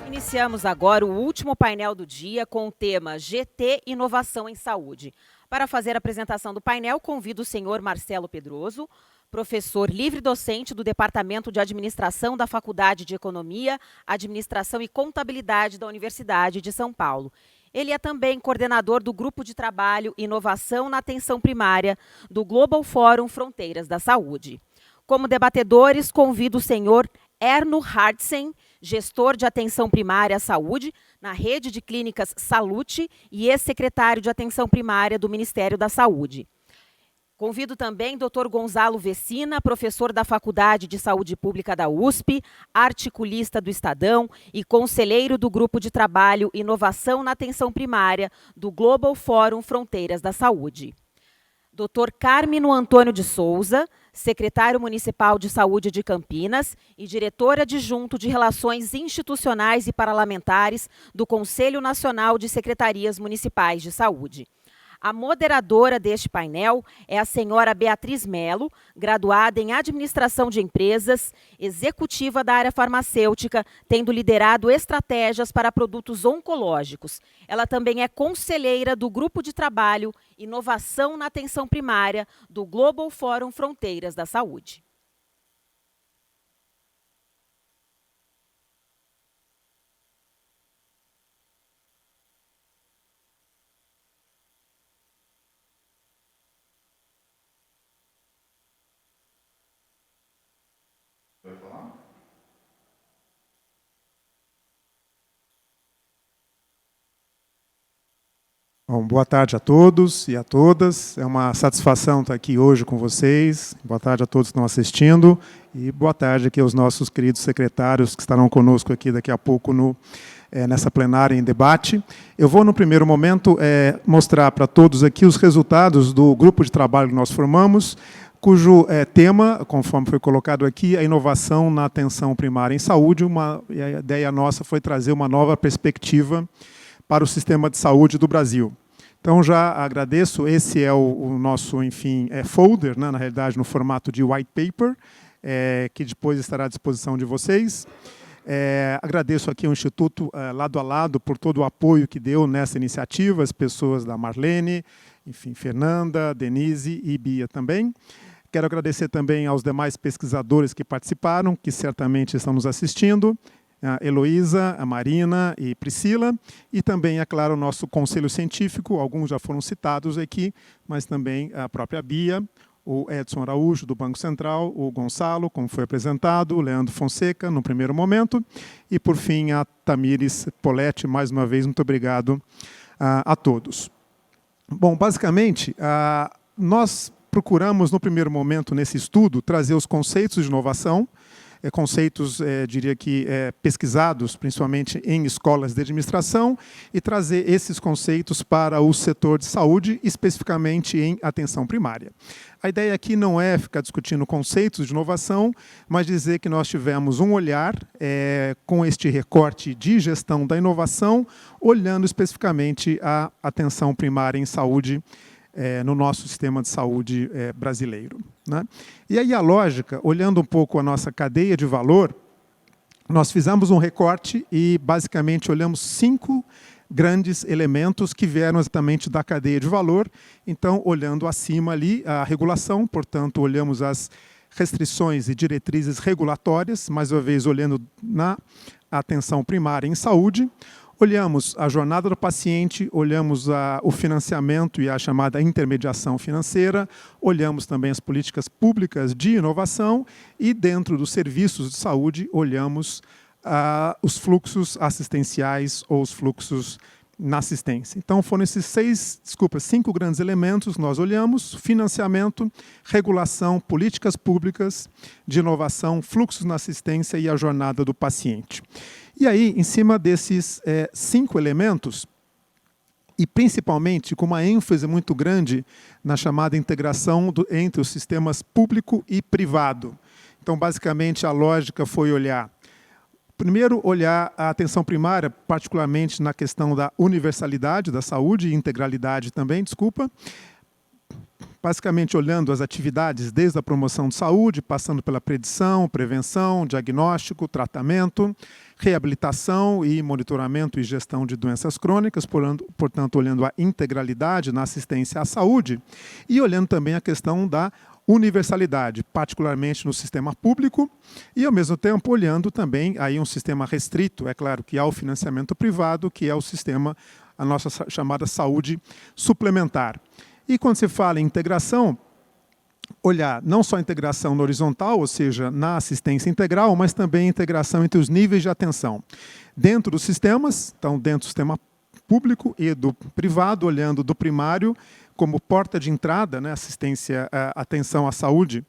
Iniciamos agora o último painel do dia com o tema GT Inovação em Saúde. Para fazer a apresentação do painel, convido o senhor Marcelo Pedroso, professor livre-docente do Departamento de Administração da Faculdade de Economia, Administração e Contabilidade da Universidade de São Paulo. Ele é também coordenador do Grupo de Trabalho Inovação na Atenção Primária do Global Fórum Fronteiras da Saúde. Como debatedores, convido o senhor Erno Hardsen, gestor de Atenção Primária à Saúde na Rede de Clínicas Salute e ex-secretário de Atenção Primária do Ministério da Saúde. Convido também o Dr. Gonzalo Vecina, professor da Faculdade de Saúde Pública da USP, articulista do Estadão e conselheiro do Grupo de Trabalho Inovação na Atenção Primária do Global Fórum Fronteiras da Saúde. Dr. Carmino Antônio de Souza, secretário municipal de Saúde de Campinas e diretor adjunto de Relações Institucionais e Parlamentares do Conselho Nacional de Secretarias Municipais de Saúde. A moderadora deste painel é a senhora Beatriz Melo, graduada em Administração de Empresas, executiva da área farmacêutica, tendo liderado estratégias para produtos oncológicos. Ela também é conselheira do Grupo de Trabalho Inovação na Atenção Primária do Global Fórum Fronteiras da Saúde. Bom, boa tarde a todos e a todas. É uma satisfação estar aqui hoje com vocês. Boa tarde a todos que estão assistindo. E boa tarde aqui aos nossos queridos secretários que estarão conosco aqui daqui a pouco nessa plenária em debate. Eu vou, no primeiro momento, mostrar para todos aqui os resultados do grupo de trabalho que nós formamos, cujo tema, conforme foi colocado aqui, é a inovação na atenção primária em saúde. E a ideia nossa foi trazer uma nova perspectiva para o sistema de saúde do Brasil. Então, já agradeço. Esse é o nosso, enfim, folder, né, na realidade, no formato de white paper, que depois estará à disposição de vocês. Agradeço aqui ao Instituto Lado a Lado por todo o apoio que deu nessa iniciativa, as pessoas da Marlene, enfim, Fernanda, Denise e Bia também. Quero agradecer também aos demais pesquisadores que participaram, que certamente estão nos assistindo, a Heloísa, a Marina e Priscila, e também, é claro, o nosso conselho científico, alguns já foram citados aqui, mas também a própria Bia, o Edson Araújo, do Banco Central, o Gonçalo, como foi apresentado, o Leandro Fonseca, no primeiro momento, e, por fim, a Tamires Poletti, mais uma vez, muito obrigado a todos. Bom, basicamente, nós procuramos, no primeiro momento, nesse estudo, trazer os conceitos de inovação, conceitos, diria que, pesquisados, principalmente em escolas de administração, e trazer esses conceitos para o setor de saúde, especificamente em atenção primária. A ideia aqui não é ficar discutindo conceitos de inovação, mas dizer que nós tivemos um olhar com este recorte de gestão da inovação, olhando especificamente a atenção primária em saúde no nosso sistema de saúde brasileiro, né? E aí a lógica, olhando um pouco a nossa cadeia de valor, nós fizemos um recorte e basicamente olhamos 5 grandes elementos que vieram exatamente da cadeia de valor. Então, olhando acima ali a regulação, portanto, olhamos as restrições e diretrizes regulatórias, mais uma vez olhando na atenção primária em saúde. Olhamos a jornada do paciente, olhamos o financiamento e a chamada intermediação financeira, olhamos também as políticas públicas de inovação e, dentro dos serviços de saúde, olhamos os fluxos assistenciais ou os fluxos na assistência. Então, foram esses 5 grandes elementos que nós olhamos: financiamento, regulação, políticas públicas de inovação, fluxos na assistência e a jornada do paciente. E aí, em cima desses 5 elementos, e principalmente com uma ênfase muito grande na chamada integração entre os sistemas público e privado. Então, basicamente, a lógica foi primeiro, olhar a atenção primária, particularmente na questão da universalidade da saúde e integralidade também, basicamente olhando as atividades desde a promoção de saúde, passando pela predição, prevenção, diagnóstico, tratamento, reabilitação e monitoramento e gestão de doenças crônicas, portanto, olhando a integralidade na assistência à saúde e olhando também a questão da universalidade, particularmente no sistema público, e ao mesmo tempo olhando também aí um sistema restrito, é claro que há o financiamento privado, que é o sistema, a nossa chamada saúde suplementar. E quando se fala em integração, olhar não só a integração na horizontal, ou seja, na assistência integral, mas também a integração entre os níveis de atenção. Dentro dos sistemas, então dentro do sistema público e do privado, olhando do primário como porta de entrada, né, assistência, atenção à saúde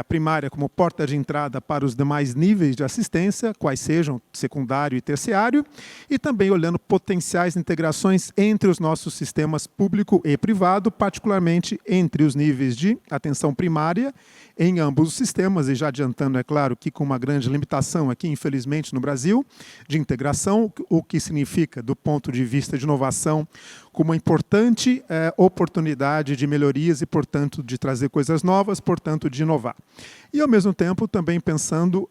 primária como porta de entrada para os demais níveis de assistência, quais sejam secundário e terciário, e também olhando potenciais integrações entre os nossos sistemas público e privado, particularmente entre os níveis de atenção primária em ambos os sistemas, e já adiantando, é claro, que com uma grande limitação aqui, infelizmente, no Brasil, de integração, o que significa, do ponto de vista de inovação, como uma importante oportunidade de melhorias e, portanto, de trazer coisas novas, portanto, de inovar. E, ao mesmo tempo, também pensando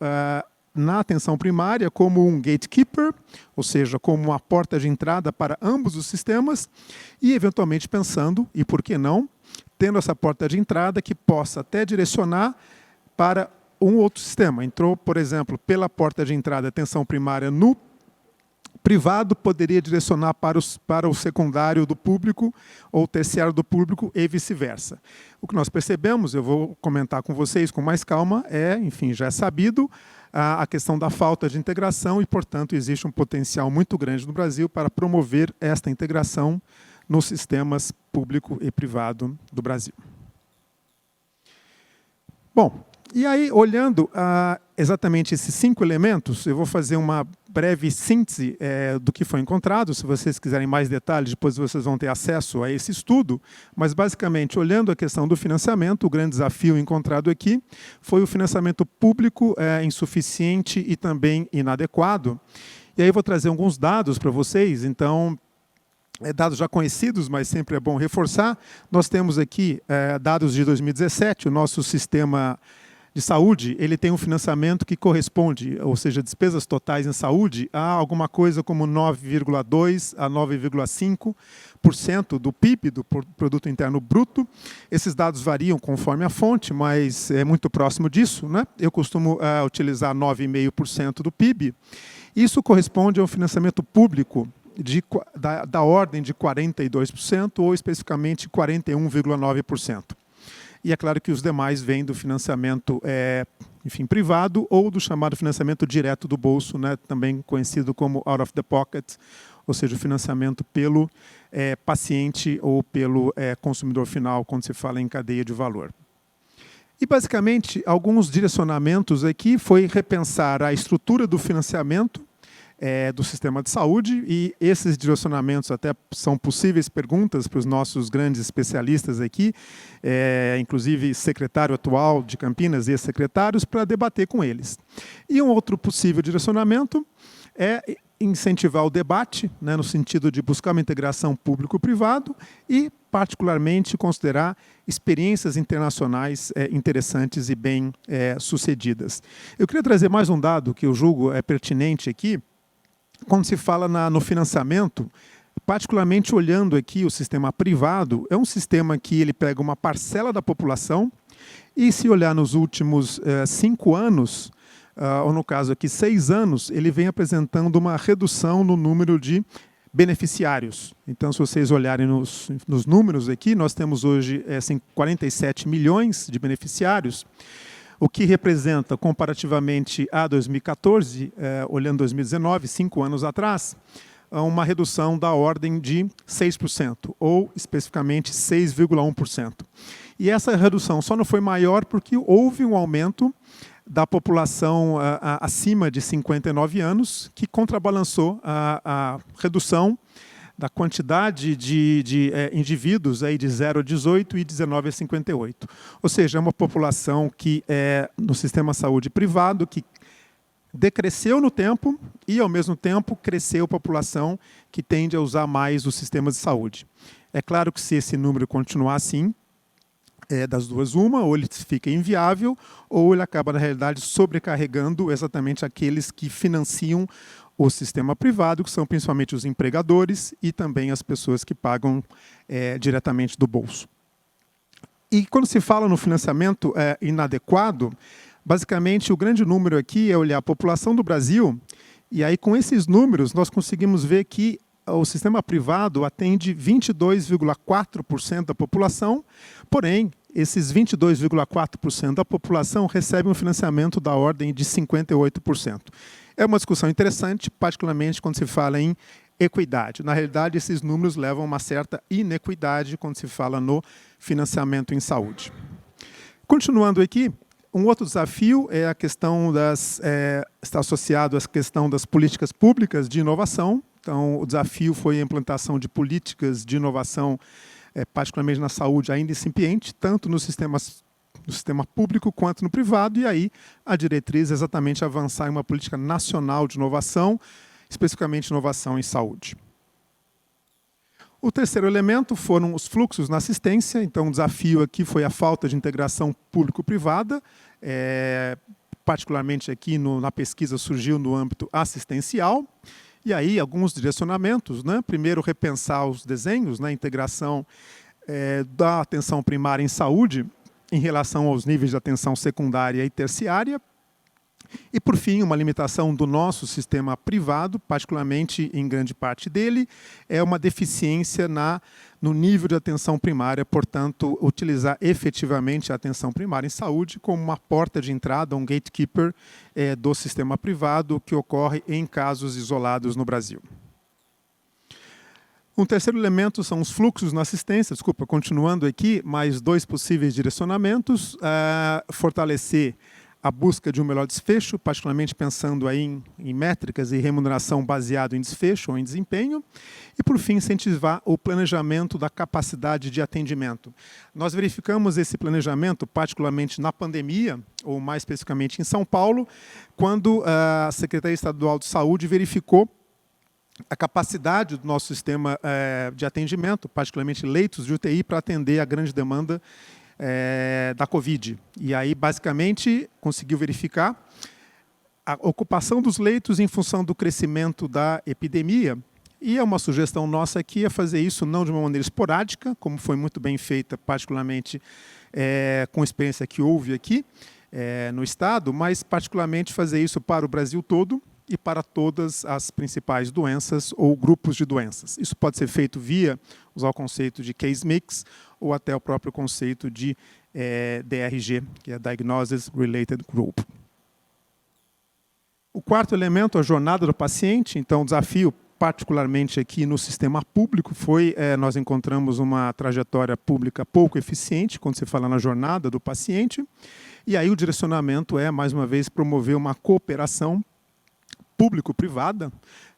na atenção primária como um gatekeeper, ou seja, como uma porta de entrada para ambos os sistemas, e, eventualmente, pensando, e por que não, tendo essa porta de entrada que possa até direcionar para um outro sistema. Entrou, por exemplo, pela porta de entrada atenção primária no privado, poderia direcionar para o secundário do público ou terciário do público e vice-versa. O que nós percebemos, eu vou comentar com vocês com mais calma, enfim, já é sabido, a questão da falta de integração e, portanto, existe um potencial muito grande no Brasil para promover esta integração nos sistemas público e privado do Brasil. Bom, e aí, olhando exatamente esses 5 elementos, eu vou fazer uma breve síntese do que foi encontrado. Se vocês quiserem mais detalhes, depois vocês vão ter acesso a esse estudo. Mas, basicamente, olhando a questão do financiamento, o grande desafio encontrado aqui foi o financiamento público insuficiente e também inadequado. E aí eu vou trazer alguns dados para vocês. Então, dados já conhecidos, mas sempre é bom reforçar. Nós temos aqui dados de 2017, o nosso sistema de saúde, ele tem um financiamento que corresponde, ou seja, despesas totais em saúde, a alguma coisa como 9,2% a 9,5% do PIB, do Produto Interno Bruto. Esses dados variam conforme a fonte, mas é muito próximo disso, né? Eu costumo utilizar 9,5% do PIB. Isso corresponde a um financiamento público da ordem de 42%, ou especificamente 41,9%. E é claro que os demais vêm do financiamento enfim, privado ou do chamado financiamento direto do bolso, né, também conhecido como out of the pocket, ou seja, o financiamento pelo paciente ou pelo consumidor final, quando se fala em cadeia de valor. E, basicamente, alguns direcionamentos aqui foi repensar a estrutura do financiamento do sistema de saúde, e esses direcionamentos até são possíveis perguntas para os nossos grandes especialistas aqui, inclusive secretário atual de Campinas e ex-secretários, para debater com eles. E um outro possível direcionamento é incentivar o debate, né, no sentido de buscar uma integração público-privado e, particularmente, considerar experiências internacionais interessantes e bem sucedidas. Eu queria trazer mais um dado que eu julgo pertinente aqui. Quando se fala no financiamento, particularmente olhando aqui o sistema privado, é um sistema que ele pega uma parcela da população e, se olhar nos últimos 5 anos, ou no caso aqui 6 anos, ele vem apresentando uma redução no número de beneficiários. Então, se vocês olharem nos números aqui, nós temos hoje 47 milhões de beneficiários, o que representa, comparativamente a 2014, olhando 2019, 5 anos atrás, uma redução da ordem de 6%, ou especificamente 6,1%. E essa redução só não foi maior porque houve um aumento da população acima de 59 anos, que contrabalançou a redução da quantidade de indivíduos aí de 0 a 18 e 19 a 58. Ou seja, é uma população que no sistema de saúde privado, que decresceu no tempo e, ao mesmo tempo, cresceu a população que tende a usar mais os sistemas de saúde. É claro que, se esse número continuar assim, das duas uma, ou ele fica inviável, ou ele acaba, na realidade, sobrecarregando exatamente aqueles que financiam o sistema privado, que são principalmente os empregadores e também as pessoas que pagam diretamente do bolso. E quando se fala no financiamento inadequado, basicamente o grande número aqui é olhar a população do Brasil, e aí com esses números nós conseguimos ver que o sistema privado atende 22,4% da população, porém, esses 22,4% da população recebem um financiamento da ordem de 58%. É uma discussão interessante, particularmente quando se fala em equidade. Na realidade, esses números levam a uma certa inequidade quando se fala no financiamento em saúde. Continuando aqui, um outro desafio é a questão está associado à questão das políticas públicas de inovação. Então, o desafio foi a implantação de políticas de inovação, particularmente na saúde, ainda incipiente, tanto no sistema público quanto no privado, e aí a diretriz é exatamente avançar em uma política nacional de inovação, especificamente inovação em saúde. O terceiro elemento foram os fluxos na assistência. Então, o desafio aqui foi a falta de integração público-privada, particularmente aqui na pesquisa surgiu no âmbito assistencial. E aí, alguns direcionamentos, né? Primeiro, repensar os desenhos, né? Integração da atenção primária em saúde em relação aos níveis de atenção secundária e terciária. E, por fim, uma limitação do nosso sistema privado, particularmente em grande parte dele, é uma deficiência no nível de atenção primária, portanto, utilizar efetivamente a atenção primária em saúde como uma porta de entrada, um gatekeeper do sistema privado, que ocorre em casos isolados no Brasil. Um terceiro elemento são os fluxos na assistência. Desculpa, continuando aqui, mais dois possíveis direcionamentos. Fortalecer a busca de um melhor desfecho, particularmente pensando aí em métricas e remuneração baseado em desfecho ou em desempenho. E, por fim, incentivar o planejamento da capacidade de atendimento. Nós verificamos esse planejamento, particularmente na pandemia, ou mais especificamente em São Paulo, quando a Secretaria Estadual de Saúde verificou a capacidade do nosso sistema de atendimento, particularmente leitos de UTI, para atender a grande demanda da Covid. E aí, basicamente, conseguiu verificar a ocupação dos leitos em função do crescimento da epidemia. E é uma sugestão nossa aqui fazer isso não de uma maneira esporádica, como foi muito bem feita, particularmente com a experiência que houve aqui no Estado, mas particularmente fazer isso para o Brasil todo e para todas as principais doenças ou grupos de doenças. Isso pode ser feito via usar o conceito de case mix ou até o próprio conceito de DRG, que é Diagnosis Related Group. O quarto elemento, a jornada do paciente. Então, o desafio, particularmente aqui no sistema público, foi nós encontramos uma trajetória pública pouco eficiente, quando se fala na jornada do paciente. E aí o direcionamento mais uma vez, promover uma cooperação público-privada,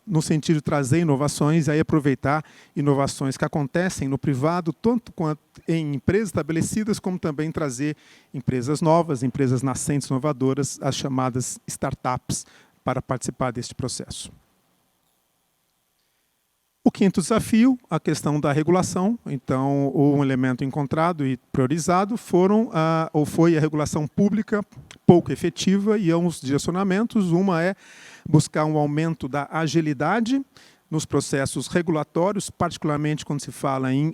no sentido de trazer inovações e aí aproveitar inovações que acontecem no privado, tanto quanto em empresas estabelecidas, como também trazer empresas novas, empresas nascentes inovadoras, as chamadas startups, para participar deste processo. O quinto desafio, a questão da regulação. Então, um elemento encontrado e priorizado foi a regulação pública pouco efetiva e uns direcionamentos. Uma é buscar um aumento da agilidade nos processos regulatórios, particularmente quando se fala em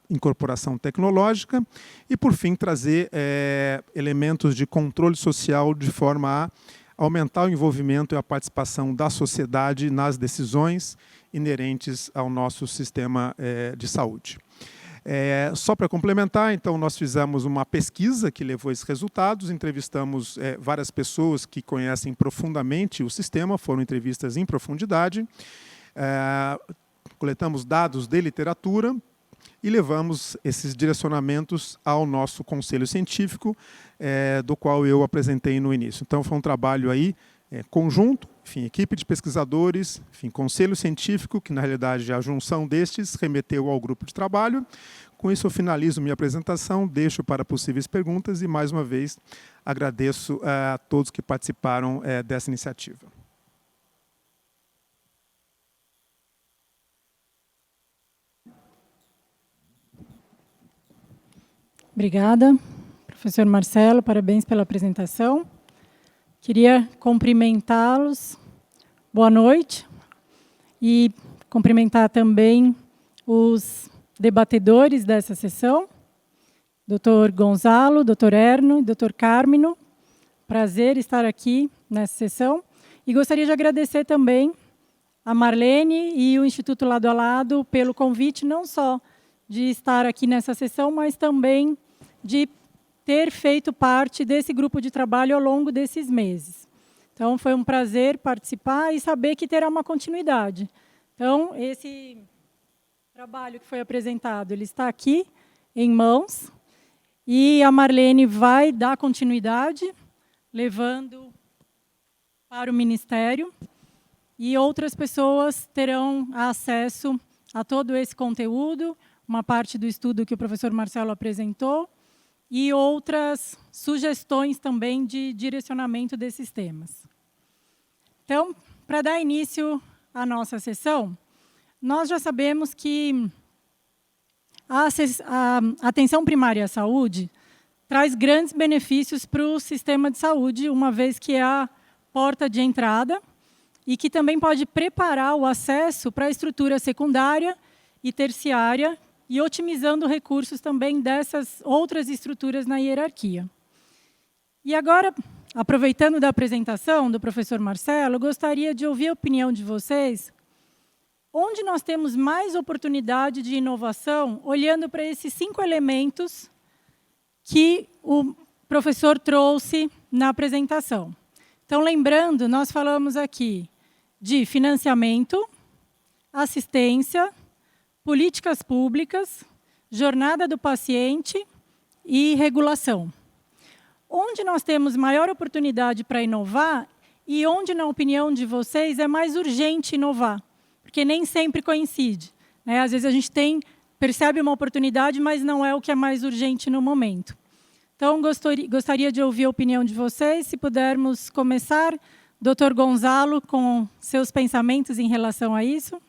incorporação tecnológica. E, por fim, trazer elementos de controle social de forma a aumentar o envolvimento e a participação da sociedade nas decisões inerentes ao nosso sistema de saúde. Só para complementar, então, nós fizemos uma pesquisa que levou esses resultados, entrevistamos várias pessoas que conhecem profundamente o sistema, foram entrevistas em profundidade, coletamos dados de literatura e levamos esses direcionamentos ao nosso conselho científico, do qual eu apresentei no início. Então, foi um trabalho aí conjunto, enfim, equipe de pesquisadores, enfim, conselho científico, que na realidade a junção destes remeteu ao grupo de trabalho. Com isso eu finalizo minha apresentação, deixo para possíveis perguntas e mais uma vez agradeço a todos que participaram dessa iniciativa. Obrigada, professor Marcelo, parabéns pela apresentação. Queria cumprimentá-los, boa noite, e cumprimentar também os debatedores dessa sessão, Dr. Gonzalo, Dr. Erno e Dr. Cármino. Prazer estar aqui nessa sessão. E gostaria de agradecer também a Marlene e o Instituto Lado a Lado pelo convite, não só de estar aqui nessa sessão, mas também de ter feito parte desse grupo de trabalho ao longo desses meses. Então, foi um prazer participar e saber que terá uma continuidade. Então, esse trabalho que foi apresentado, ele está aqui em mãos, e a Marlene vai dar continuidade, levando para o Ministério, e outras pessoas terão acesso a todo esse conteúdo, uma parte do estudo que o professor Marcelo apresentou, e outras sugestões também de direcionamento desses temas. Então, para dar início à nossa sessão, nós já sabemos que a atenção primária à saúde traz grandes benefícios para o sistema de saúde, uma vez que é a porta de entrada e que também pode preparar o acesso para a estrutura secundária e terciária e otimizando recursos também dessas outras estruturas na hierarquia. E agora, aproveitando da apresentação do professor Marcelo, gostaria de ouvir a opinião de vocês, onde nós temos mais oportunidade de inovação, olhando para esses 5 elementos que o professor trouxe na apresentação. Então, lembrando, nós falamos aqui de financiamento, assistência, políticas públicas, jornada do paciente e regulação. Onde nós temos maior oportunidade para inovar e onde, na opinião de vocês, é mais urgente inovar? Porque nem sempre coincide, né? Às vezes a gente percebe uma oportunidade, mas não é o que é mais urgente no momento. Então, gostaria de ouvir a opinião de vocês. Se pudermos começar, Dr. Gonzalo, com seus pensamentos em relação a isso.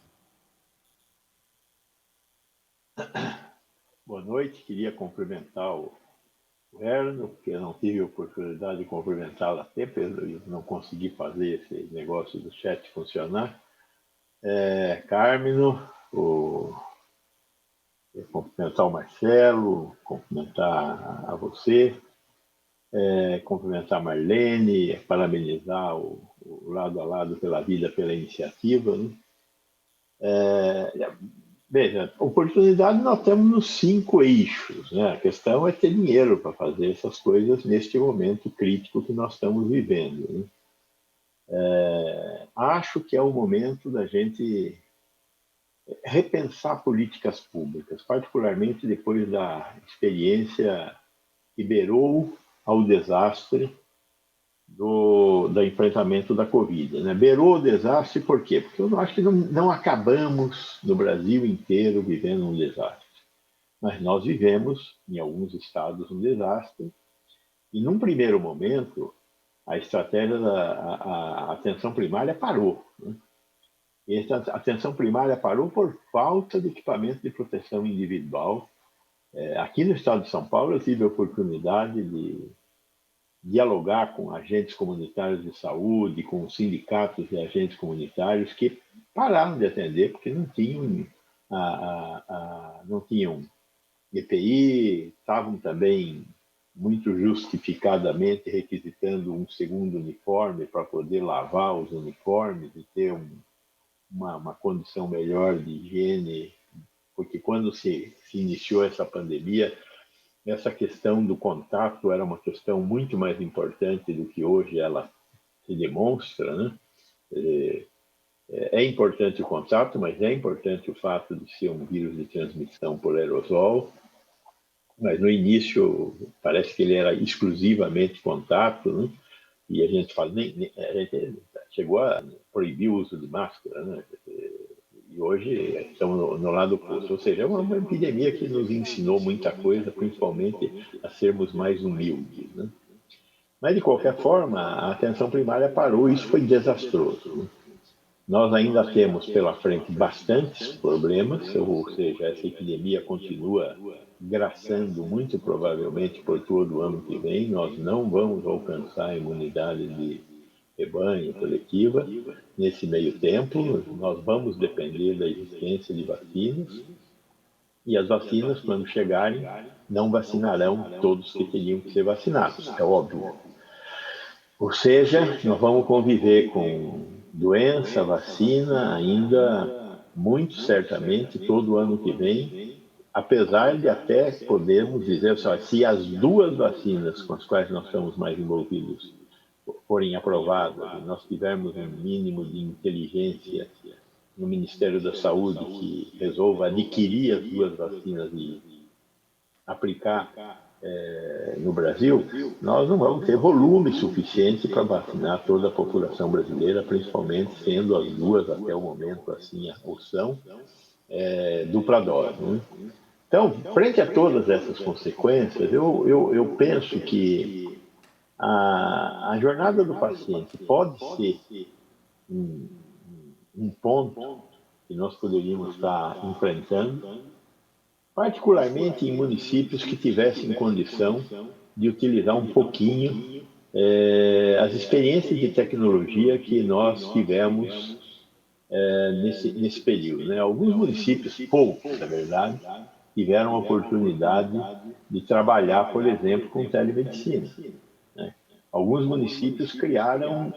Boa noite, queria cumprimentar o Erno, porque eu não tive a oportunidade de cumprimentá-lo a tempo, eu não consegui fazer esse negócio do chat funcionar. Cármino, cumprimentar o Marcelo, cumprimentar a você, cumprimentar a Marlene, parabenizar o Lado a Lado pela vida, pela iniciativa, né? Veja, oportunidade nós temos nos 5 eixos, né? A questão é ter dinheiro para fazer essas coisas neste momento crítico que nós estamos vivendo, né? Acho que é o momento da gente repensar políticas públicas, particularmente depois da experiência que beirou ao desastre do enfrentamento da Covid, né? Beirou o desastre por quê? Porque eu acho que não acabamos no Brasil inteiro vivendo um desastre. Mas nós vivemos, em alguns estados, um desastre. E, num primeiro momento, a estratégia da atenção primária parou, né? E essa atenção primária parou por falta de equipamento de proteção individual. Aqui no estado de São Paulo, eu tive a oportunidade de dialogar com agentes comunitários de saúde, com sindicatos de agentes comunitários que pararam de atender porque não tinham EPI, estavam também muito justificadamente requisitando um segundo uniforme para poder lavar os uniformes e ter uma condição melhor de higiene, porque quando se iniciou essa pandemia, essa questão do contato era uma questão muito mais importante do que hoje ela se demonstra, né? É importante o contato, mas é importante o fato de ser um vírus de transmissão por aerosol. Mas no início parece que ele era exclusivamente contato, né? E a gente fala, a gente chegou a proibir o uso de máscara, né? E hoje estamos no lado oposto, ou seja, é uma epidemia que nos ensinou muita coisa, principalmente a sermos mais humildes, né? Mas, de qualquer forma, a atenção primária parou e isso foi desastroso, né? Nós ainda temos pela frente bastantes problemas, ou seja, essa epidemia continua graçando muito provavelmente por todo o ano que vem, nós não vamos alcançar a imunidade de rebanho coletiva. Nesse meio tempo, nós vamos depender da existência de vacinas, e as vacinas, quando chegarem, não vacinarão todos que teriam que ser vacinados, é óbvio. Ou seja, nós vamos conviver com doença, vacina, ainda muito certamente todo ano que vem, apesar de até podermos dizer só, se as duas vacinas com as quais nós estamos mais envolvidos forem aprovadas, nós tivermos um mínimo de inteligência no Ministério da Saúde que resolva adquirir as duas vacinas e aplicar no Brasil, nós não vamos ter volume suficiente para vacinar toda a população brasileira, principalmente sendo as duas, até o momento, assim, a opção dupla dose. Né? Então, frente a todas essas consequências, eu penso que a jornada do paciente pode ser um ponto que nós poderíamos estar enfrentando, particularmente em municípios que tivessem condição de utilizar um pouquinho as experiências de tecnologia que nós tivemos nesse período. Né? Alguns municípios, poucos, na verdade, tiveram a oportunidade de trabalhar, por exemplo, com telemedicina. Né? Alguns municípios criaram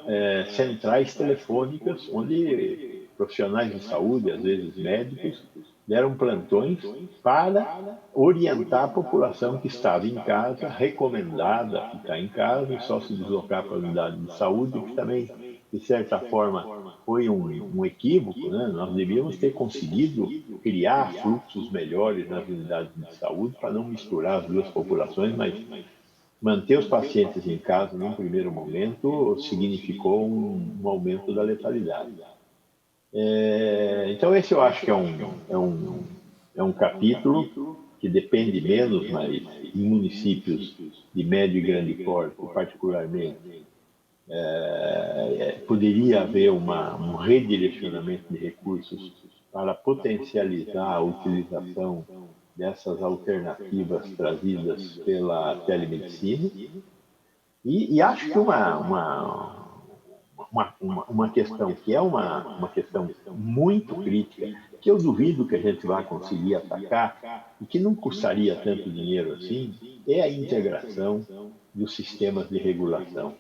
centrais telefônicas onde profissionais de saúde, às vezes médicos, deram plantões para orientar a população que estava em casa, recomendada a ficar em casa e só se deslocar para a unidade de saúde, que também, de certa forma, foi um equívoco. Né? Nós devíamos ter conseguido criar fluxos melhores nas unidades de saúde para não misturar as duas populações, mas manter os pacientes em casa, num primeiro momento, significou um aumento da letalidade. Então, esse eu acho que é um capítulo que depende menos, mas em municípios de médio e grande porte, particularmente, poderia haver um redirecionamento de recursos para potencializar a utilização dessas alternativas trazidas pela telemedicina. E acho que uma questão que é uma questão muito crítica, que eu duvido que a gente vá conseguir atacar e que não custaria tanto dinheiro assim, é a integração dos sistemas de regulação.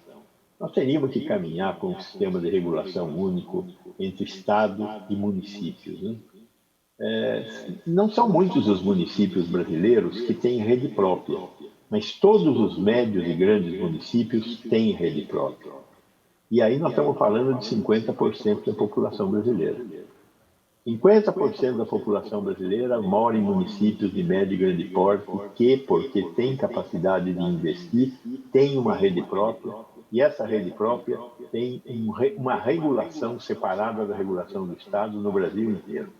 Nós teríamos que caminhar para um sistema de regulação único entre Estado e municípios. Né? Não são muitos os municípios brasileiros que têm rede própria, mas todos os médios e grandes municípios têm rede própria. E aí nós estamos falando de 50% da população brasileira. 50% da população brasileira mora em municípios de médio e grande porte que, porque tem capacidade de investir, tem uma rede própria, e essa rede própria tem uma regulação separada da regulação do Estado no Brasil inteiro.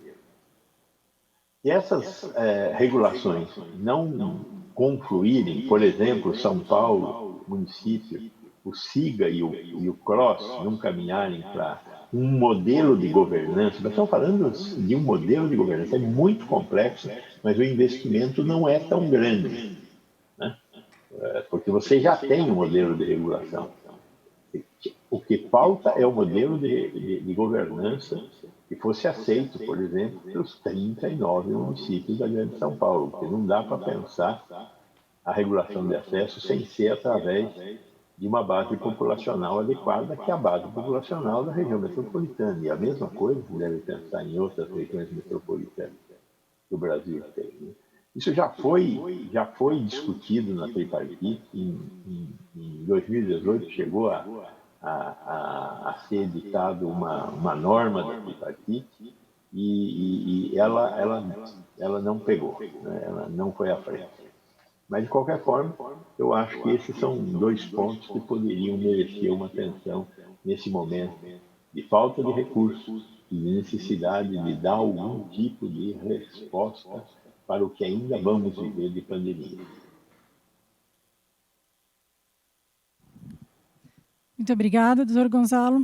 Se essas regulações não confluírem, por exemplo, São Paulo, município, o SIGA e o CROSS não caminharem para um modelo de governança, nós estamos falando de um modelo de governança, é muito complexo, mas o investimento não é tão grande, né? Porque você já tem um modelo de regulação. O que falta é o modelo de governança que fosse aceito, por exemplo, pelos 39 municípios da Grande São Paulo, porque não dá para pensar a regulação de acesso sem ser através de uma base populacional adequada, que é a base populacional da região metropolitana. E a mesma coisa se deve pensar em outras regiões metropolitanas do Brasil. Isso já foi discutido na tripartite. Em 2018 chegou a ser editada uma norma da tripartite e ela não pegou, né? Ela não foi à frente. Mas, de qualquer forma, eu acho que esses são dois pontos que poderiam merecer uma atenção nesse momento de falta de recursos e de necessidade de dar algum tipo de resposta para o que ainda vamos viver de pandemia. Muito obrigada, doutor Gonzalo.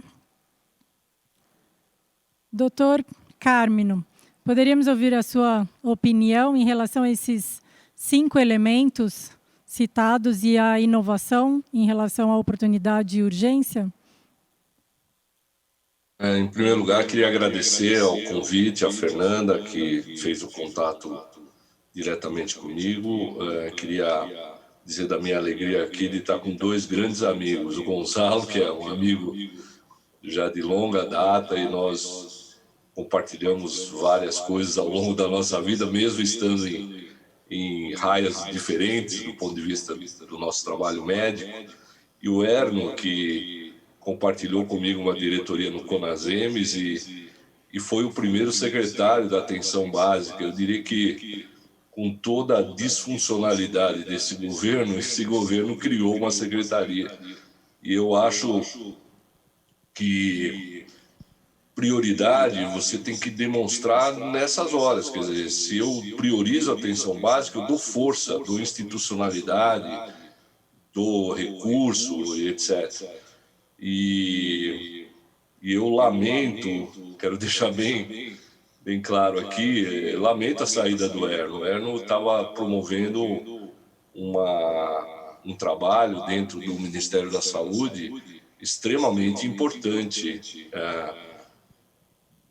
Doutor Cármino, poderíamos ouvir a sua opinião em relação a esses 5 elementos citados e a inovação em relação à oportunidade e urgência? Em primeiro lugar, queria agradecer ao convite, a Fernanda, que fez o contato diretamente comigo. Queria dizer da minha alegria aqui de estar com 2 grandes amigos. O Gonzalo, que é um amigo já de longa data, e nós compartilhamos várias coisas ao longo da nossa vida, mesmo estando em raias diferentes do ponto de vista do nosso trabalho médico. E o Erno, que compartilhou comigo uma diretoria no Conasems e foi o primeiro secretário da atenção básica. Eu diria que, com toda a disfuncionalidade desse governo, esse governo criou uma secretaria. E eu acho que prioridade você tem que demonstrar nessas horas. Quer dizer, se eu priorizo a atenção básica, eu dou força, dou institucionalidade, dou recurso, etc. E eu lamento, quero deixar bem claro aqui, lamento a saída do Erno. O Erno estava promovendo um trabalho dentro do Ministério da Saúde extremamente importante.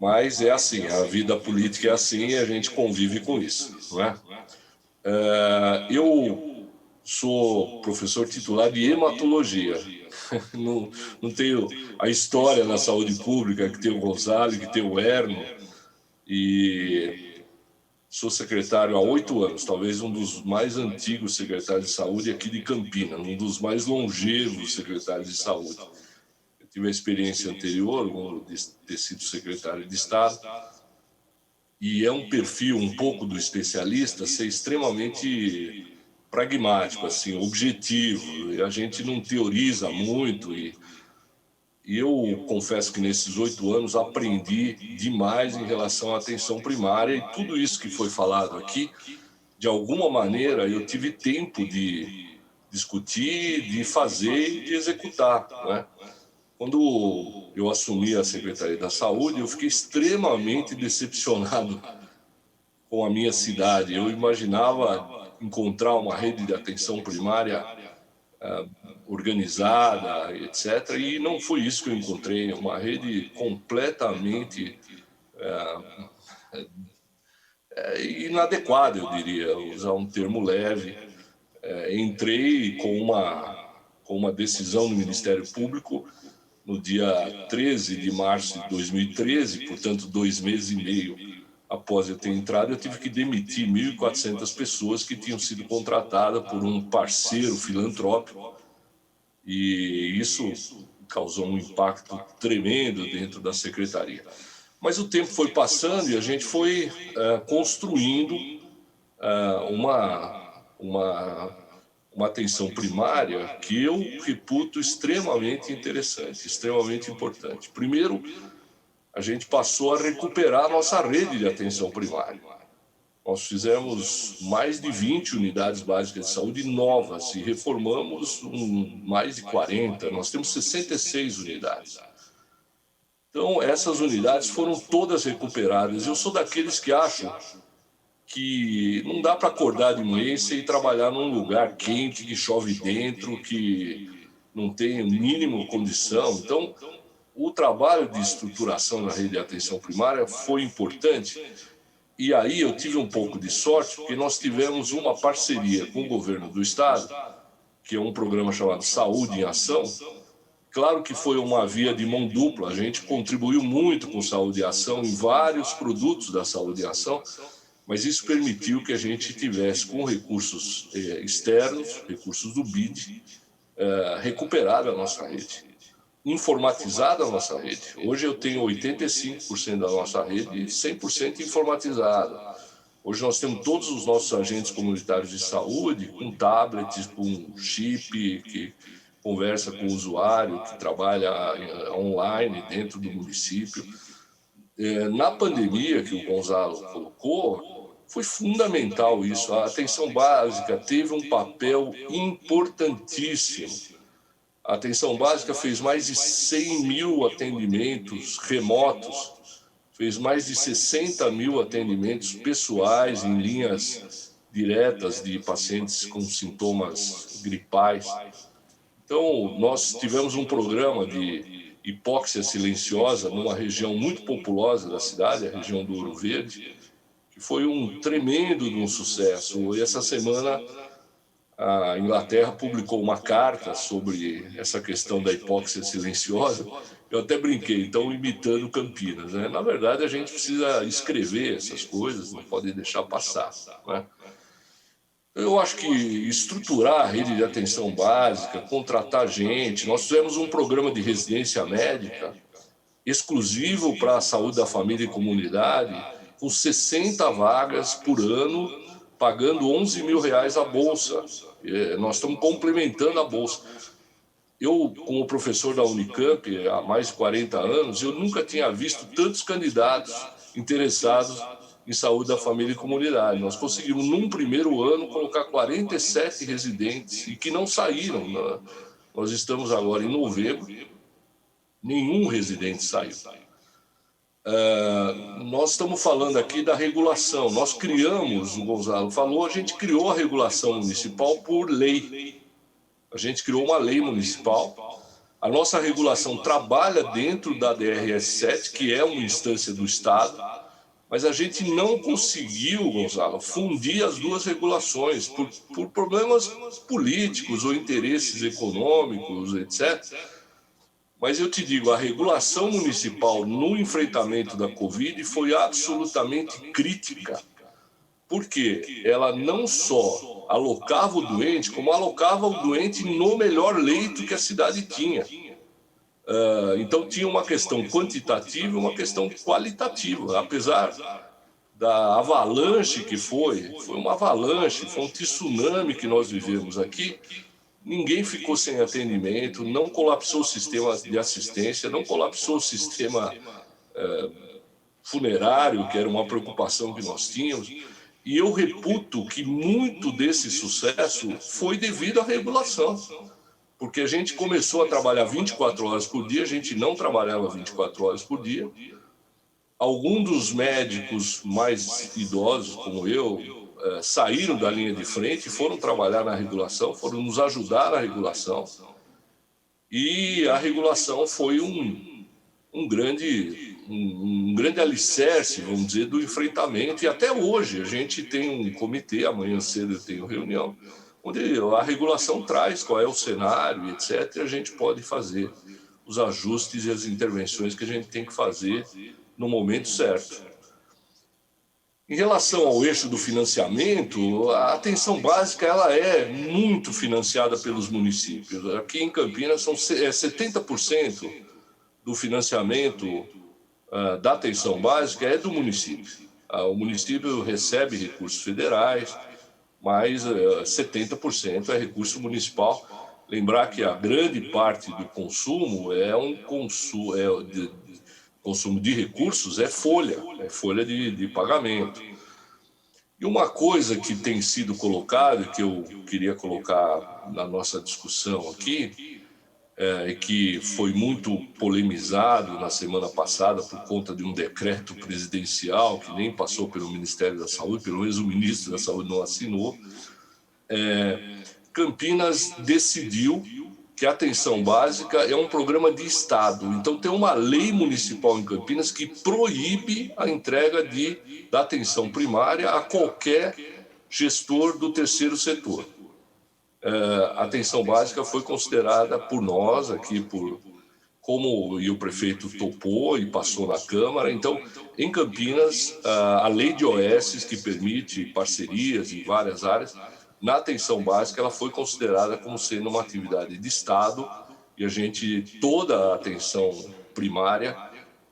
Mas é assim, a vida política é assim e a gente convive com isso, não é? Eu sou professor titular de hematologia. Não tenho a história na saúde pública que tem o Gonzalo, que tem o Erno, e sou secretário há 8 anos, talvez um dos mais antigos secretários de saúde aqui de Campinas, um dos mais longevos secretários de saúde. Eu tive a experiência anterior de ter sido secretário de Estado, e é um perfil um pouco do especialista ser extremamente pragmático, assim, objetivo. A gente não teoriza muito e eu confesso que nesses 8 anos aprendi demais em relação à atenção primária, e tudo isso que foi falado aqui, de alguma maneira eu tive tempo de discutir, de fazer e de executar, né? Quando eu assumi a Secretaria da Saúde, eu fiquei extremamente decepcionado com a minha cidade. Eu imaginava encontrar uma rede de atenção primária organizada, etc. E não foi isso que eu encontrei. Uma rede completamente inadequada, eu diria, usar um termo leve. Entrei com uma decisão do Ministério Público no dia 13 de março de 2013, portanto, 2 meses e meio após eu ter entrado, eu tive que demitir 1.400 pessoas que tinham sido contratadas por um parceiro filantrópico, e isso causou um impacto tremendo dentro da secretaria. Mas o tempo foi passando e a gente foi construindo uma atenção primária que eu reputo extremamente interessante, extremamente importante. Primeiro, a gente passou a recuperar a nossa rede de atenção primária. Nós fizemos mais de 20 unidades básicas de saúde novas e reformamos mais de 40. Nós temos 66 unidades. Então, essas unidades foram todas recuperadas. Eu sou daqueles que acham que não dá para acordar de manhã e ir trabalhar num lugar quente, que chove dentro, que não tem o mínimo condição. Então, o trabalho de estruturação da rede de atenção primária foi importante. E aí eu tive um pouco de sorte, porque nós tivemos uma parceria com o governo do Estado, que é um programa chamado Saúde em Ação. Claro que foi uma via de mão dupla, a gente contribuiu muito com Saúde em Ação em vários produtos da Saúde em Ação, mas isso permitiu que a gente tivesse, com recursos externos, recursos do BID, recuperado a nossa rede, informatizada a nossa rede. Hoje eu tenho 85% da nossa rede 100% informatizada. Hoje nós temos todos os nossos agentes comunitários de saúde com tablets, com chip, que conversa com o usuário, que trabalha online dentro do município. Na pandemia que o Gonzalo colocou, foi fundamental isso. A atenção básica teve um papel importantíssimo. A atenção básica fez mais de 100 mil atendimentos remotos, fez mais de 60 mil atendimentos pessoais em linhas diretas de pacientes com sintomas gripais. Então, nós tivemos um programa de hipóxia silenciosa numa região muito populosa da cidade, a região do Ouro Verde, que foi um tremendo de um sucesso. E essa semana a Inglaterra publicou uma carta sobre essa questão da hipóxia silenciosa. Eu até brinquei, então imitando Campinas, né? Na verdade, a gente precisa escrever essas coisas, não pode deixar passar, né? Eu acho que estruturar a rede de atenção básica, contratar gente. Nós fizemos um programa de residência médica exclusivo para a saúde da família e comunidade, com 60 vagas por ano, pagando R$11 mil a bolsa. Nós estamos complementando a bolsa. Eu, como professor da Unicamp há mais de 40 anos, eu nunca tinha visto tantos candidatos interessados em saúde da família e comunidade. Nós conseguimos, num primeiro ano, colocar 47 residentes e que não saíram. Nós estamos agora em novembro, nenhum residente saiu. Nós estamos falando aqui da regulação. Nós criamos, o Gonzalo falou, a gente criou a regulação municipal por lei. A gente criou uma lei municipal. A nossa regulação trabalha dentro da DRS7, que é uma instância do Estado, mas a gente não conseguiu, Gonzalo, fundir as duas regulações por problemas políticos ou interesses econômicos, etc. Mas eu te digo, a regulação municipal no enfrentamento da Covid foi absolutamente crítica, porque ela não só alocava o doente, como alocava o doente no melhor leito que a cidade tinha. Então tinha uma questão quantitativa e uma questão qualitativa, apesar da avalanche que foi uma avalanche, foi um tsunami que nós vivemos aqui. Ninguém ficou sem atendimento, não colapsou o sistema de assistência, não colapsou o sistema funerário, que era uma preocupação que nós tínhamos. E eu reputo que muito desse sucesso foi devido à regulação, porque a gente começou a trabalhar 24 horas por dia, a gente não trabalhava 24 horas por dia. Alguns dos médicos mais idosos, como eu, saíram da linha de frente e foram trabalhar na regulação, foram nos ajudar na regulação. E a regulação foi um grande alicerce, vamos dizer, do enfrentamento. E até hoje a gente tem um comitê, amanhã cedo eu tenho reunião, onde a regulação traz qual é o cenário, etc. E a gente pode fazer os ajustes e as intervenções que a gente tem que fazer no momento certo. Em relação ao eixo do financiamento, a atenção básica ela é muito financiada pelos municípios. Aqui em Campinas são 70% do financiamento da atenção básica é do município. O município recebe recursos federais, mas 70% é recurso municipal. Lembrar que a grande parte do consumo é consumo de recursos, é folha de pagamento. E uma coisa que tem sido colocada, que eu queria colocar na nossa discussão aqui, que foi muito polemizado na semana passada por conta de um decreto presidencial que nem passou pelo Ministério da Saúde, pelo menos o ministro da Saúde não assinou. Campinas decidiu que a atenção básica é um programa de Estado. Então, tem uma lei municipal em Campinas que proíbe a entrega da atenção primária a qualquer gestor do terceiro setor. A atenção básica foi considerada por nós aqui, e o prefeito topou e passou na Câmara. Então, em Campinas, a lei de OS, que permite parcerias em várias áreas, na atenção básica, ela foi considerada como sendo uma atividade de Estado e toda a atenção primária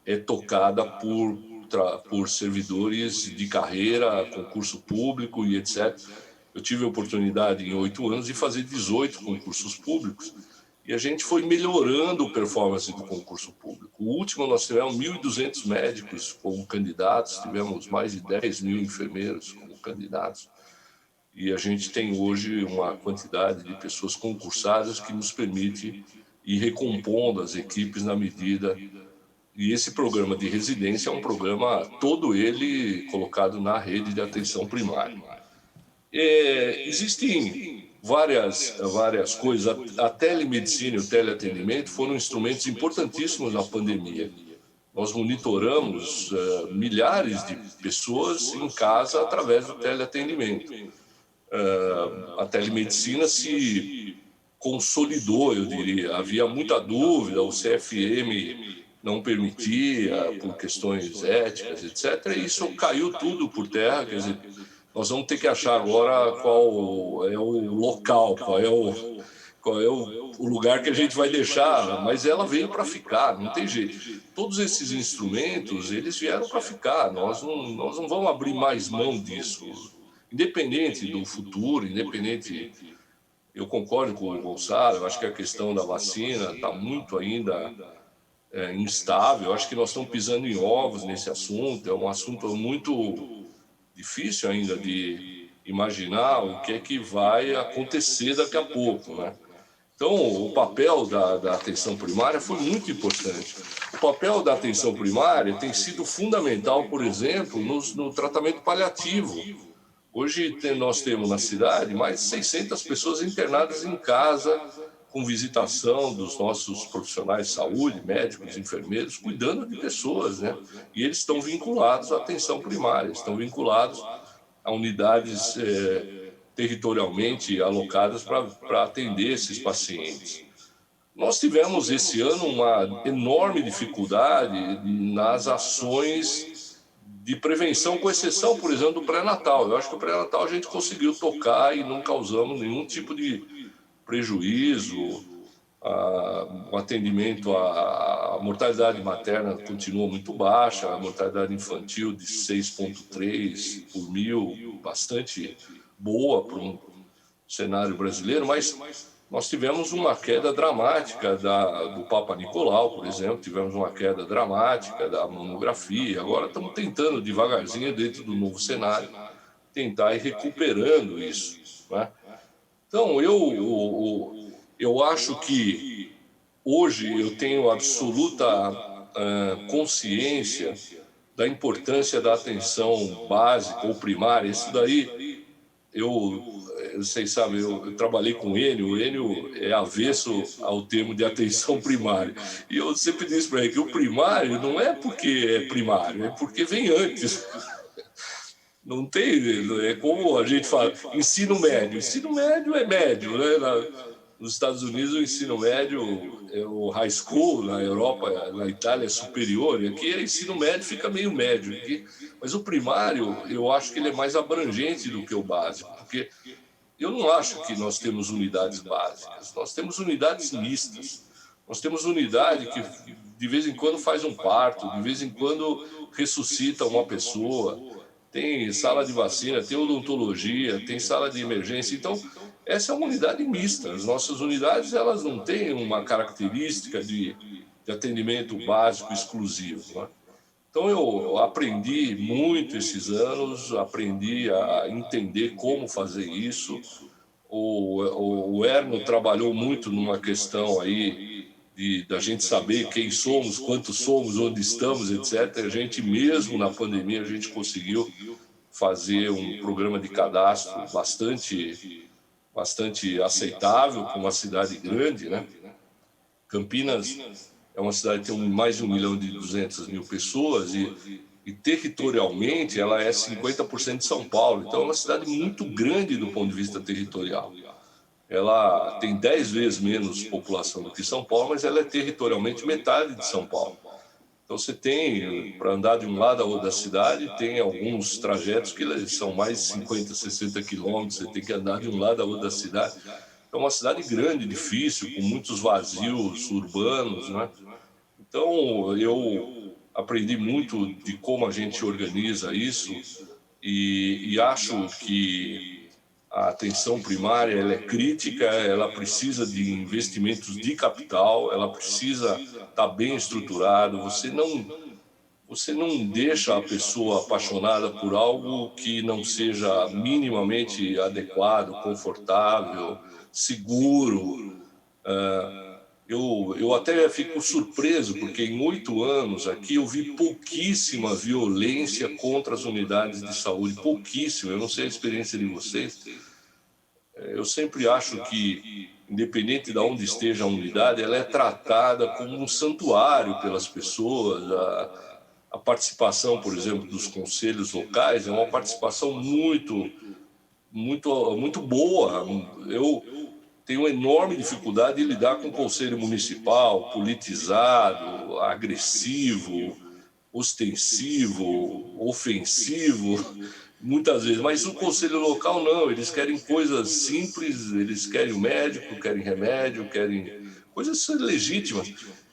é tocada por servidores de carreira, concurso público e etc. Eu tive a oportunidade, em 8 anos, de fazer 18 concursos públicos e a gente foi melhorando a performance do concurso público. O último, nós tivemos 1.200 médicos como candidatos, tivemos mais de 10 mil enfermeiros como candidatos. E a gente tem hoje uma quantidade de pessoas concursadas que nos permite ir recompondo as equipes na medida. E esse programa de residência é um programa todo ele colocado na rede de atenção primária. Existem várias coisas. A telemedicina e o teleatendimento foram instrumentos importantíssimos na pandemia. Nós monitoramos milhares de pessoas em casa através do teleatendimento. A telemedicina se consolidou, eu diria. Havia muita dúvida, o CFM não permitia, por questões éticas, etc. E isso caiu tudo por terra. Quer dizer, nós vamos ter que achar agora qual é o local, qual é o lugar que a gente vai deixar, mas ela veio para ficar, não tem jeito. Todos esses instrumentos, eles vieram para ficar, nós não vamos abrir mais mão disso. Independente do futuro, eu concordo com o Gonçalo, eu acho que a questão da vacina está muito ainda instável, eu acho que nós estamos pisando em ovos nesse assunto, é um assunto muito difícil ainda de imaginar o que é que vai acontecer daqui a pouco, né? Então, o papel da atenção primária foi muito importante. O papel da atenção primária tem sido fundamental, por exemplo, no tratamento paliativo. Hoje nós temos na cidade mais de 600 pessoas internadas em casa, com visitação dos nossos profissionais de saúde, médicos, enfermeiros, cuidando de pessoas, né? E eles estão vinculados à atenção primária, estão vinculados a unidades territorialmente alocadas para atender esses pacientes. Nós tivemos esse ano uma enorme dificuldade nas ações de prevenção, com exceção, por exemplo, do pré-natal. Eu acho que o pré-natal a gente conseguiu tocar e não causamos nenhum tipo de prejuízo. O atendimento à mortalidade materna continua muito baixa, a mortalidade infantil de 6,3 por mil, bastante boa para um cenário brasileiro, mas nós tivemos uma queda dramática do Papa Nicolau, por exemplo, tivemos uma queda dramática da mamografia. Agora estamos tentando devagarzinho, dentro do novo cenário, tentar ir recuperando isso, né? Então, eu acho que hoje eu tenho absoluta consciência da importância da atenção básica ou primária. Isso daí, vocês sabem, eu trabalhei com o Enio é avesso ao termo de atenção primária. E eu sempre disse para ele que o primário não é porque é primário, é porque vem antes. Não tem, é como a gente fala, ensino médio. Ensino médio é médio, né? Nos Estados Unidos, o ensino médio é o high school, na Europa, na Itália é superior, e aqui o ensino médio fica meio médio. Mas o primário, eu acho que ele é mais abrangente do que o básico, porque eu não acho que nós temos unidades básicas, nós temos unidades mistas. Nós temos unidade que de vez em quando faz um parto, de vez em quando ressuscita uma pessoa, tem sala de vacina, tem odontologia, tem sala de emergência. Então, essa é uma unidade mista. As nossas unidades, elas não têm uma característica de atendimento básico exclusivo, né? Então, eu aprendi muito esses anos, aprendi a entender como fazer isso. O Erno trabalhou muito numa questão aí da gente saber quem somos, quantos somos, onde estamos, etc. A gente mesmo na pandemia, a gente conseguiu fazer um programa de cadastro bastante aceitável para uma cidade grande, né? Campinas é uma cidade que tem mais de 1.200.000 pessoas e territorialmente ela é 50% de São Paulo. Então é uma cidade muito grande do ponto de vista territorial. Ela tem 10 vezes menos população do que São Paulo, mas ela é territorialmente metade de São Paulo. Então você tem, para andar de um lado ao outro da cidade, tem alguns trajetos que são mais de 50, 60 quilômetros, você tem que andar de um lado ao outro da cidade. É uma cidade grande, difícil, com muitos vazios urbanos, né? Então eu aprendi muito de como a gente organiza isso e acho que a atenção primária ela é crítica, ela precisa de investimentos de capital, ela precisa estar bem estruturada. Você não deixa a pessoa apaixonada por algo que não seja minimamente adequado, confortável, seguro. eu até fico surpreso, porque em 8 anos aqui eu vi pouquíssima violência contra as unidades de saúde, pouquíssimo. Eu não sei a experiência de vocês. Eu sempre acho que, independente de onde esteja a unidade, ela é tratada como um santuário pelas pessoas. A participação, por exemplo, dos conselhos locais é uma participação muito boa. Eu tenho enorme dificuldade de lidar com o conselho municipal, politizado, agressivo, ostensivo, ofensivo, muitas vezes. Mas o conselho local não, eles querem coisas simples, eles querem o médico, querem remédio, querem coisas legítimas.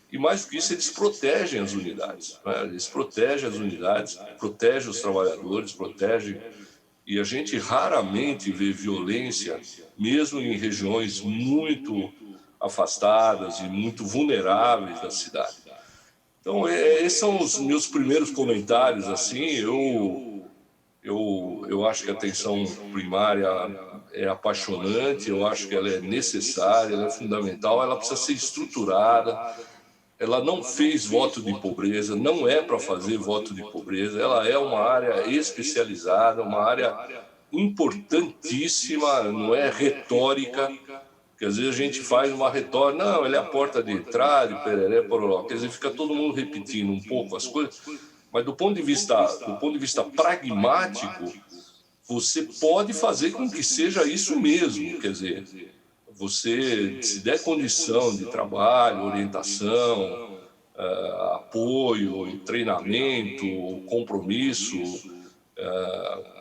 E mais do que isso, eles protegem as unidades, né? Eles protegem as unidades, protegem os trabalhadores, protegem. E a gente raramente vê violência, mesmo em regiões muito afastadas e muito vulneráveis da cidade. Então, esses são os meus primeiros comentários. Assim, eu acho que a atenção primária é apaixonante, eu acho que ela é necessária, ela é fundamental, ela precisa ser estruturada. Ela não fez voto de pobreza, não é para fazer voto de pobreza, ela é uma área especializada, uma área importantíssima, não é retórica, porque às vezes a gente faz uma retórica, não, ele é a porta de entrada, pereré, pororó, quer dizer, fica todo mundo repetindo um pouco as coisas, mas do ponto de vista pragmático, você pode fazer com que seja isso mesmo, quer dizer, você, se der condição de trabalho, orientação, apoio, treinamento, compromisso,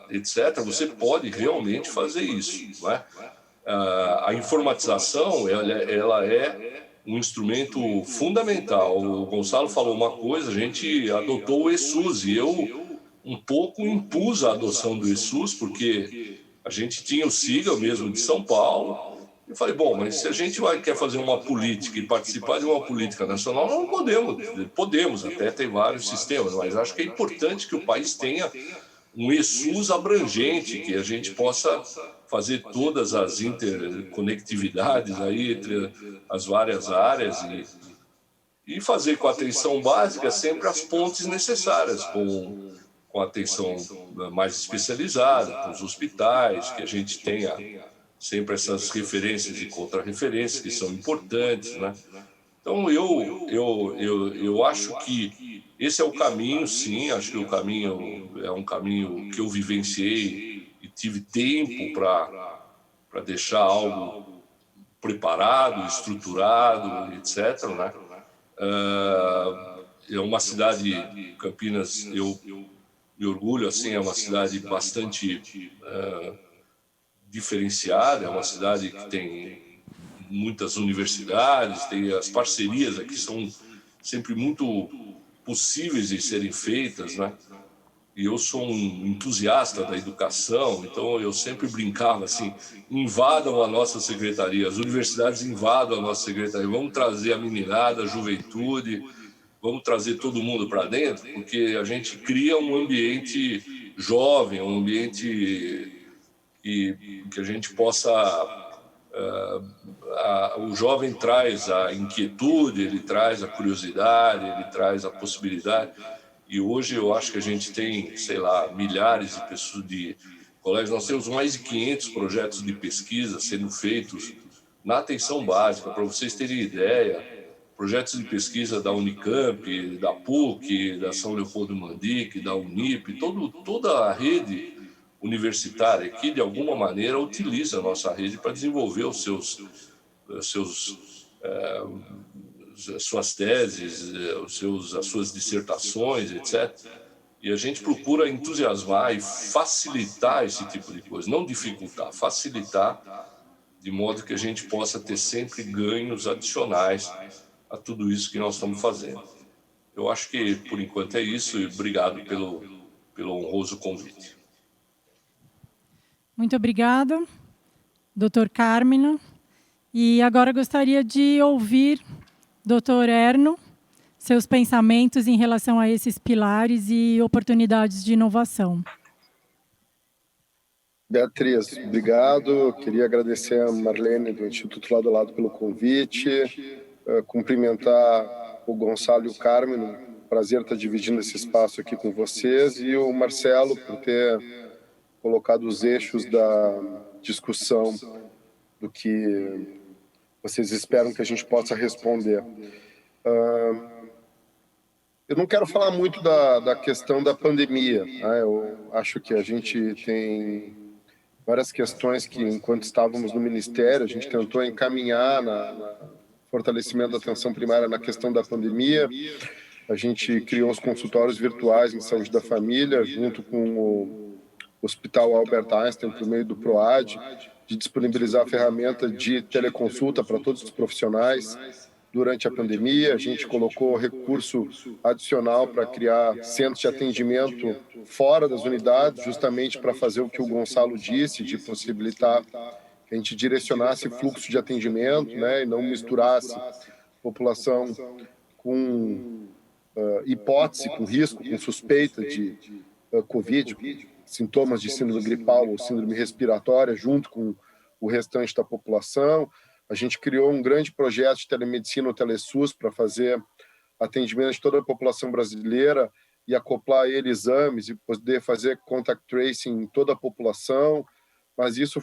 etc., você pode realmente fazer isso, não é? A informatização ela é um instrumento fundamental. O Gonçalo falou uma coisa, a gente adotou o eSUS, e eu um pouco impus a adoção do eSUS, porque a gente tinha o SIGA mesmo de São Paulo. Eu falei, bom, mas se a gente quer fazer uma política e participar de uma política nacional, nós não podemos até ter vários sistemas, mas acho que é importante que o país tenha um eSUS abrangente, que a gente possa fazer todas as interconectividades aí entre as várias áreas e fazer com a atenção básica sempre as pontes necessárias, com a atenção mais especializada, com os hospitais, que a gente tenha sempre essas referências e contra-referências que são importantes, né? Então, eu acho que esse é o caminho, sim, acho que o caminho é um caminho que eu vivenciei e tive tempo para deixar algo preparado, estruturado, etc., né? É uma cidade, Campinas, eu me orgulho, assim, é uma cidade bastante diferenciada, é uma cidade que tem muitas universidades, tem as parcerias aqui são sempre muito possíveis de serem feitas, né? E eu sou um entusiasta da educação, então eu sempre brincava assim, invadam a nossa secretaria, as universidades invadam a nossa secretaria, vamos trazer a meninada, a juventude, vamos trazer todo mundo para dentro, porque a gente cria um ambiente jovem, um ambiente que a gente possa... o jovem traz a inquietude, ele traz a curiosidade, ele traz a possibilidade. E hoje eu acho que a gente tem, sei lá, milhares de pessoas de colégios. Nós temos mais de 500 projetos de pesquisa sendo feitos na atenção básica. Para vocês terem ideia, projetos de pesquisa da Unicamp, da PUC, da São Leopoldo Mandic, da Unip, toda a rede universitária que, de alguma maneira, utiliza a nossa rede para desenvolver suas teses, as suas dissertações, etc. E a gente procura entusiasmar e facilitar esse tipo de coisa, não dificultar, facilitar, de modo que a gente possa ter sempre ganhos adicionais a tudo isso que nós estamos fazendo. Eu acho que, por enquanto, é isso, e obrigado pelo honroso convite. Muito obrigada, doutor Carmina. E agora gostaria de ouvir, doutor Erno, seus pensamentos em relação a esses pilares e oportunidades de inovação. Beatriz, obrigado. Queria agradecer a Marlene do Instituto Lado a Lado pelo convite. cumprimentar o Gonçalo e o Carmen, um prazer estar dividindo esse espaço aqui com vocês, e o Marcelo por ter colocado os eixos da discussão do que vocês esperam que a gente possa responder. Eu não quero falar muito da questão da pandemia, né? Eu acho que a gente tem várias questões que, enquanto estávamos no Ministério, a gente tentou encaminhar na fortalecimento da atenção primária na questão da pandemia. A gente criou os consultórios virtuais em saúde da família, junto com o Hospital Albert Einstein, por meio do PROAD, de disponibilizar a ferramenta de teleconsulta para todos os profissionais. Durante a pandemia, a gente colocou recurso adicional para criar centros de atendimento fora das unidades, justamente para fazer o que o Gonçalo disse, de possibilitar que a gente direcionasse fluxo de atendimento, né, e não misturasse população com hipótese, com risco, com suspeita de Covid, sintomas de síndrome gripal ou síndrome respiratória, junto com o restante da população. A gente criou um grande projeto de telemedicina, o TeleSUS, para fazer atendimento de toda a população brasileira e acoplar a ele exames e poder fazer contact tracing em toda a população. Mas isso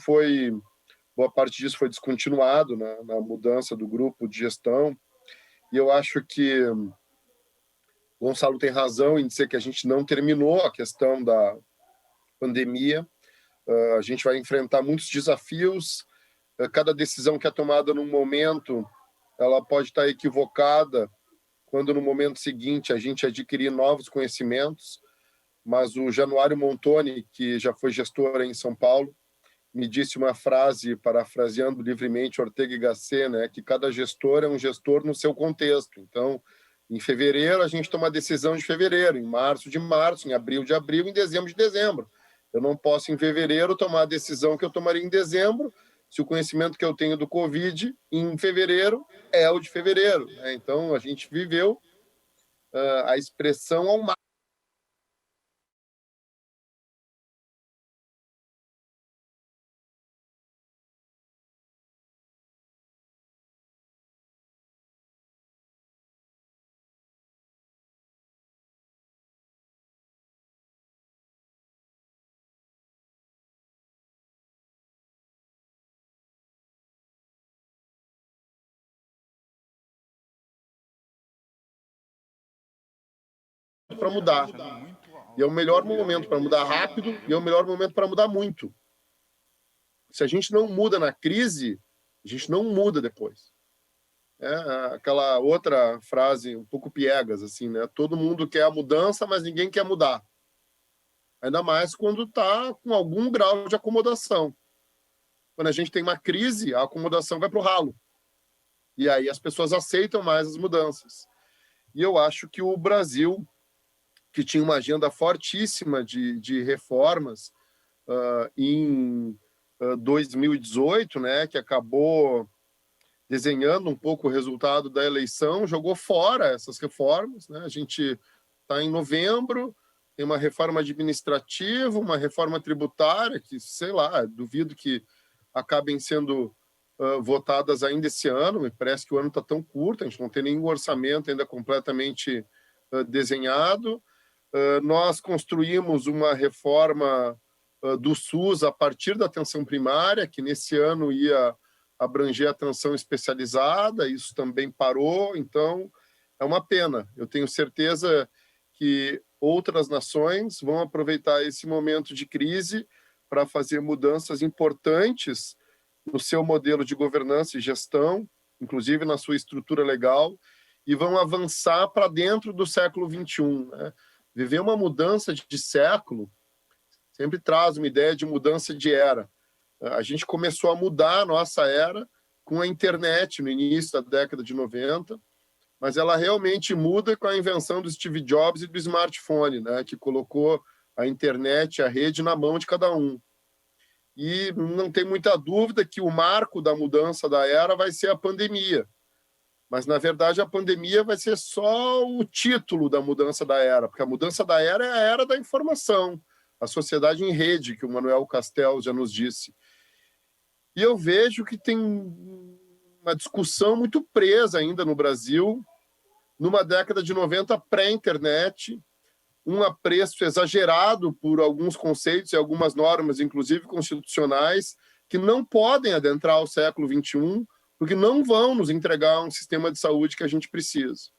boa parte disso foi descontinuado na mudança do grupo de gestão. E eu acho que o Gonçalo tem razão em dizer que a gente não terminou a questão da pandemia. A gente vai enfrentar muitos desafios. Cada decisão que é tomada num momento, ela pode estar equivocada quando no momento seguinte a gente adquirir novos conhecimentos. Mas o Januário Montoni, que já foi gestor em São Paulo, me disse uma frase, parafraseando livremente Ortega y Gasset, né, que cada gestor é um gestor no seu contexto. Então, em fevereiro, a gente toma a decisão de fevereiro, em março, de março, em abril, de abril, em dezembro, de dezembro. Eu não posso, em fevereiro, tomar a decisão que eu tomaria em dezembro, se o conhecimento que eu tenho do Covid em fevereiro é o de fevereiro, né? Então, a gente viveu a expressão ao máximo. Para mudar. E é o melhor momento para mudar rápido e é o melhor momento para mudar muito. Se a gente não muda na crise, a gente não muda depois. É aquela outra frase um pouco piegas, assim, né? Todo mundo quer a mudança, mas ninguém quer mudar. Ainda mais quando está com algum grau de acomodação. Quando a gente tem uma crise, a acomodação vai para o ralo. E aí as pessoas aceitam mais as mudanças. E eu acho que o Brasil, que tinha uma agenda fortíssima de reformas em 2018, né, que acabou desenhando um pouco o resultado da eleição, jogou fora essas reformas, né? A gente está em novembro, tem uma reforma administrativa, uma reforma tributária, que, sei lá, duvido que acabem sendo votadas ainda esse ano. Me parece que o ano está tão curto, a gente não tem nenhum orçamento ainda completamente desenhado. Nós construímos uma reforma do SUS a partir da atenção primária, que nesse ano ia abranger a atenção especializada, isso também parou, então é uma pena. Eu tenho certeza que outras nações vão aproveitar esse momento de crise para fazer mudanças importantes no seu modelo de governança e gestão, inclusive na sua estrutura legal, e vão avançar para dentro do século XXI, né? Viver uma mudança de século sempre traz uma ideia de mudança de era. A gente começou a mudar a nossa era com a internet no início da década de 90, mas ela realmente muda com a invenção do Steve Jobs e do smartphone, né, que colocou a internet, a rede na mão de cada um. E não tem muita dúvida que o marco da mudança da era vai ser a pandemia. Mas, na verdade, a pandemia vai ser só o título da mudança da era, porque a mudança da era é a era da informação, a sociedade em rede, que o Manuel Castells já nos disse. E eu vejo que tem uma discussão muito presa ainda no Brasil, numa década de 90 pré-internet, um apreço exagerado por alguns conceitos e algumas normas, inclusive constitucionais, que não podem adentrar o século XXI, porque não vão nos entregar um sistema de saúde que a gente precisa.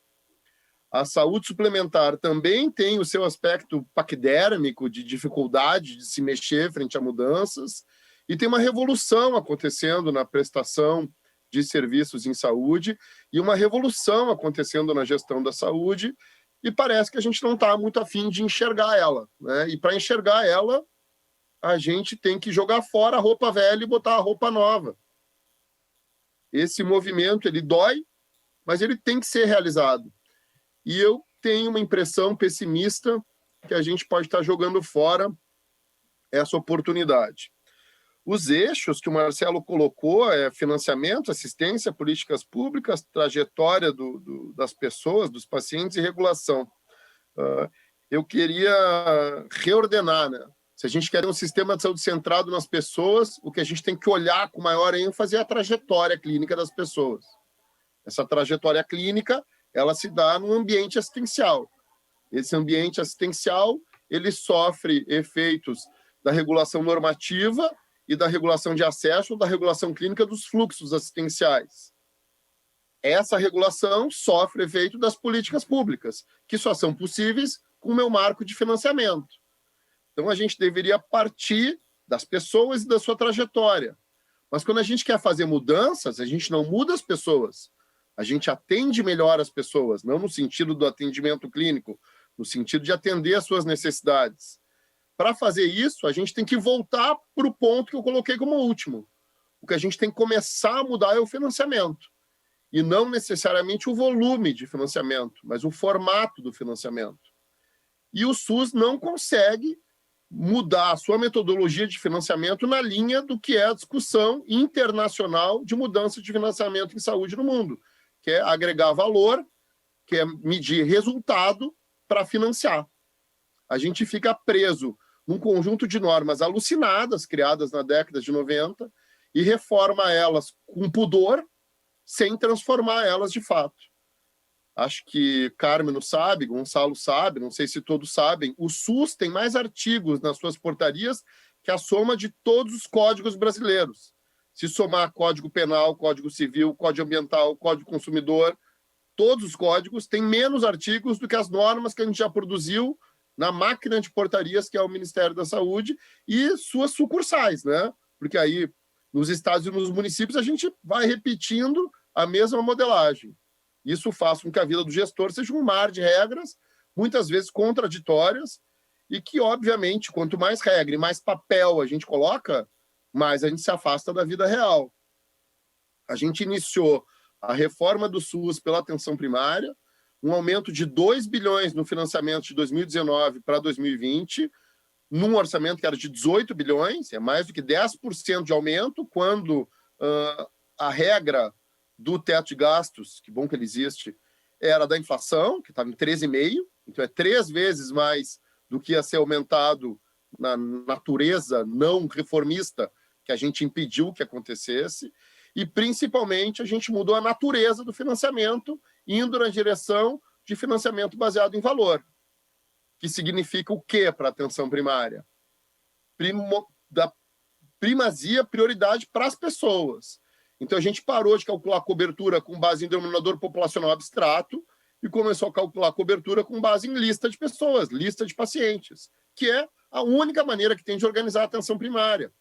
A saúde suplementar também tem o seu aspecto paquidérmico, de dificuldade de se mexer frente a mudanças, e tem uma revolução acontecendo na prestação de serviços em saúde e uma revolução acontecendo na gestão da saúde, e parece que a gente não está muito afim de enxergar ela, né? E para enxergar ela, a gente tem que jogar fora a roupa velha e botar a roupa nova. Esse movimento, ele dói, mas ele tem que ser realizado. E eu tenho uma impressão pessimista que a gente pode estar jogando fora essa oportunidade. Os eixos que o Marcelo colocou é financiamento, assistência, políticas públicas, trajetória das pessoas, dos pacientes e regulação. Eu queria reordenar, né? Se a gente quer um sistema de saúde centrado nas pessoas, o que a gente tem que olhar com maior ênfase é a trajetória clínica das pessoas. Essa trajetória clínica, ela se dá num ambiente assistencial. Esse ambiente assistencial, ele sofre efeitos da regulação normativa e da regulação de acesso, da regulação clínica dos fluxos assistenciais. Essa regulação sofre efeito das políticas públicas, que só são possíveis com o meu marco de financiamento. Então, a gente deveria partir das pessoas e da sua trajetória. Mas quando a gente quer fazer mudanças, a gente não muda as pessoas. A gente atende melhor as pessoas, não no sentido do atendimento clínico, no sentido de atender às suas necessidades. Para fazer isso, a gente tem que voltar para o ponto que eu coloquei como último. O que a gente tem que começar a mudar é o financiamento. E não necessariamente o volume de financiamento, mas o formato do financiamento. E o SUS não consegue mudar a sua metodologia de financiamento na linha do que é a discussão internacional de mudança de financiamento em saúde no mundo, que é agregar valor, que é medir resultado para financiar. A gente fica preso num conjunto de normas alucinadas, criadas na década de 90, e reforma elas com pudor, sem transformar elas de fato. Acho que Carmen sabe, Gonçalo sabe, não sei se todos sabem, o SUS tem mais artigos nas suas portarias que a soma de todos os códigos brasileiros. Se somar Código Penal, Código Civil, Código Ambiental, Código Consumidor, todos os códigos têm menos artigos do que as normas que a gente já produziu na máquina de portarias, que é o Ministério da Saúde, e suas sucursais, né? Porque aí, nos estados e nos municípios, a gente vai repetindo a mesma modelagem. Isso faz com que a vida do gestor seja um mar de regras, muitas vezes contraditórias, e que, obviamente, quanto mais regra e mais papel a gente coloca, mais a gente se afasta da vida real. A gente iniciou a reforma do SUS pela atenção primária, um aumento de 2 bilhões no financiamento de 2019 para 2020, num orçamento que era de 18 bilhões, é mais do que 10% de aumento, quando a regra do teto de gastos, que bom que ele existe, era da inflação, que estava em 13,5%, então é 3 vezes mais do que ia ser aumentado na natureza não reformista que a gente impediu que acontecesse, e principalmente a gente mudou a natureza do financiamento, indo na direção de financiamento baseado em valor, que significa o quê para a atenção primária? Primazia, prioridade para as pessoas. Então, a gente parou de calcular cobertura com base em denominador populacional abstrato e começou a calcular cobertura com base em lista de pessoas, lista de pacientes, que é a única maneira que tem de organizar a atenção primária.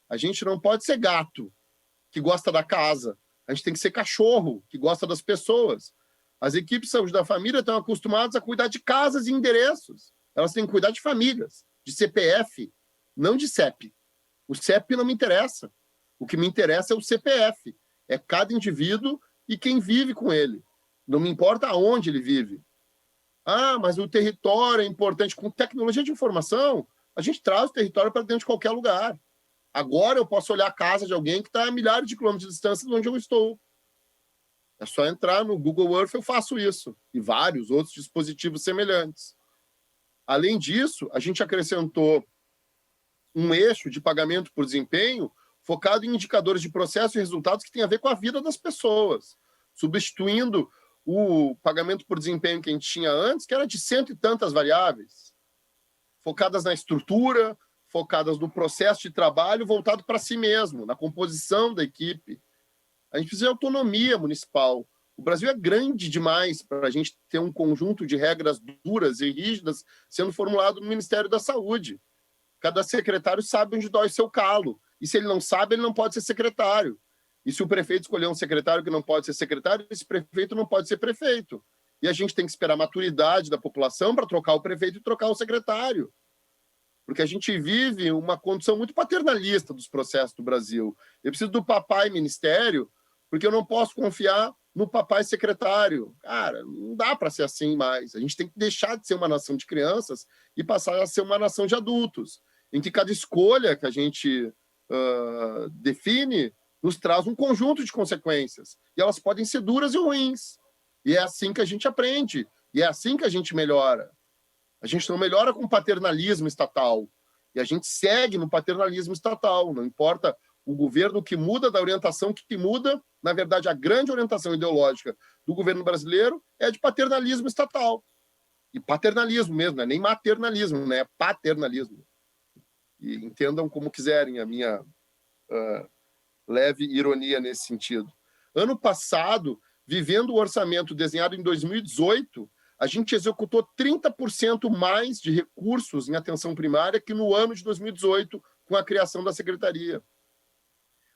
A gente não pode ser gato, que gosta da casa. A gente tem que ser cachorro, que gosta das pessoas. As equipes de saúde da família estão acostumadas a cuidar de casas e endereços. Elas têm que cuidar de famílias, de CPF, não de CEP. O CEP não me interessa. O que me interessa é o CPF. É cada indivíduo e quem vive com ele. Não me importa aonde ele vive. Ah, mas o território é importante. Com tecnologia de informação, a gente traz o território para dentro de qualquer lugar. Agora eu posso olhar a casa de alguém que está a milhares de quilômetros de distância de onde eu estou. É só entrar no Google Earth, eu faço isso. E vários outros dispositivos semelhantes. Além disso, a gente acrescentou um eixo de pagamento por desempenho focado em indicadores de processo e resultados que têm a ver com a vida das pessoas, substituindo o pagamento por desempenho que a gente tinha antes, que era de 100 e tantas variáveis, focadas na estrutura, focadas no processo de trabalho voltado para si mesmo, na composição da equipe. A gente precisa de autonomia municipal. O Brasil é grande demais para a gente ter um conjunto de regras duras e rígidas sendo formulado no Ministério da Saúde. Cada secretário sabe onde dói seu calo. E se ele não sabe, ele não pode ser secretário. E se o prefeito escolher um secretário que não pode ser secretário, esse prefeito não pode ser prefeito. E a gente tem que esperar a maturidade da população para trocar o prefeito e trocar o secretário. Porque a gente vive uma condição muito paternalista dos processos do Brasil. Eu preciso do papai ministério, porque eu não posso confiar no papai secretário. Cara, não dá para ser assim mais. A gente tem que deixar de ser uma nação de crianças e passar a ser uma nação de adultos, em que cada escolha que a gente define nos traz um conjunto de consequências. E elas podem ser duras e ruins. E é assim que a gente aprende. E é assim que a gente melhora. A gente não melhora com paternalismo estatal. E a gente segue no paternalismo estatal. Não importa o governo que muda, da orientação que muda. Na verdade, a grande orientação ideológica do governo brasileiro é de paternalismo estatal. E paternalismo mesmo, não é nem maternalismo, né? É paternalismo. E entendam como quiserem a minha leve ironia nesse sentido. Ano passado, vivendo o orçamento desenhado em 2018, a gente executou 30% mais de recursos em atenção primária que no ano de 2018, com a criação da secretaria.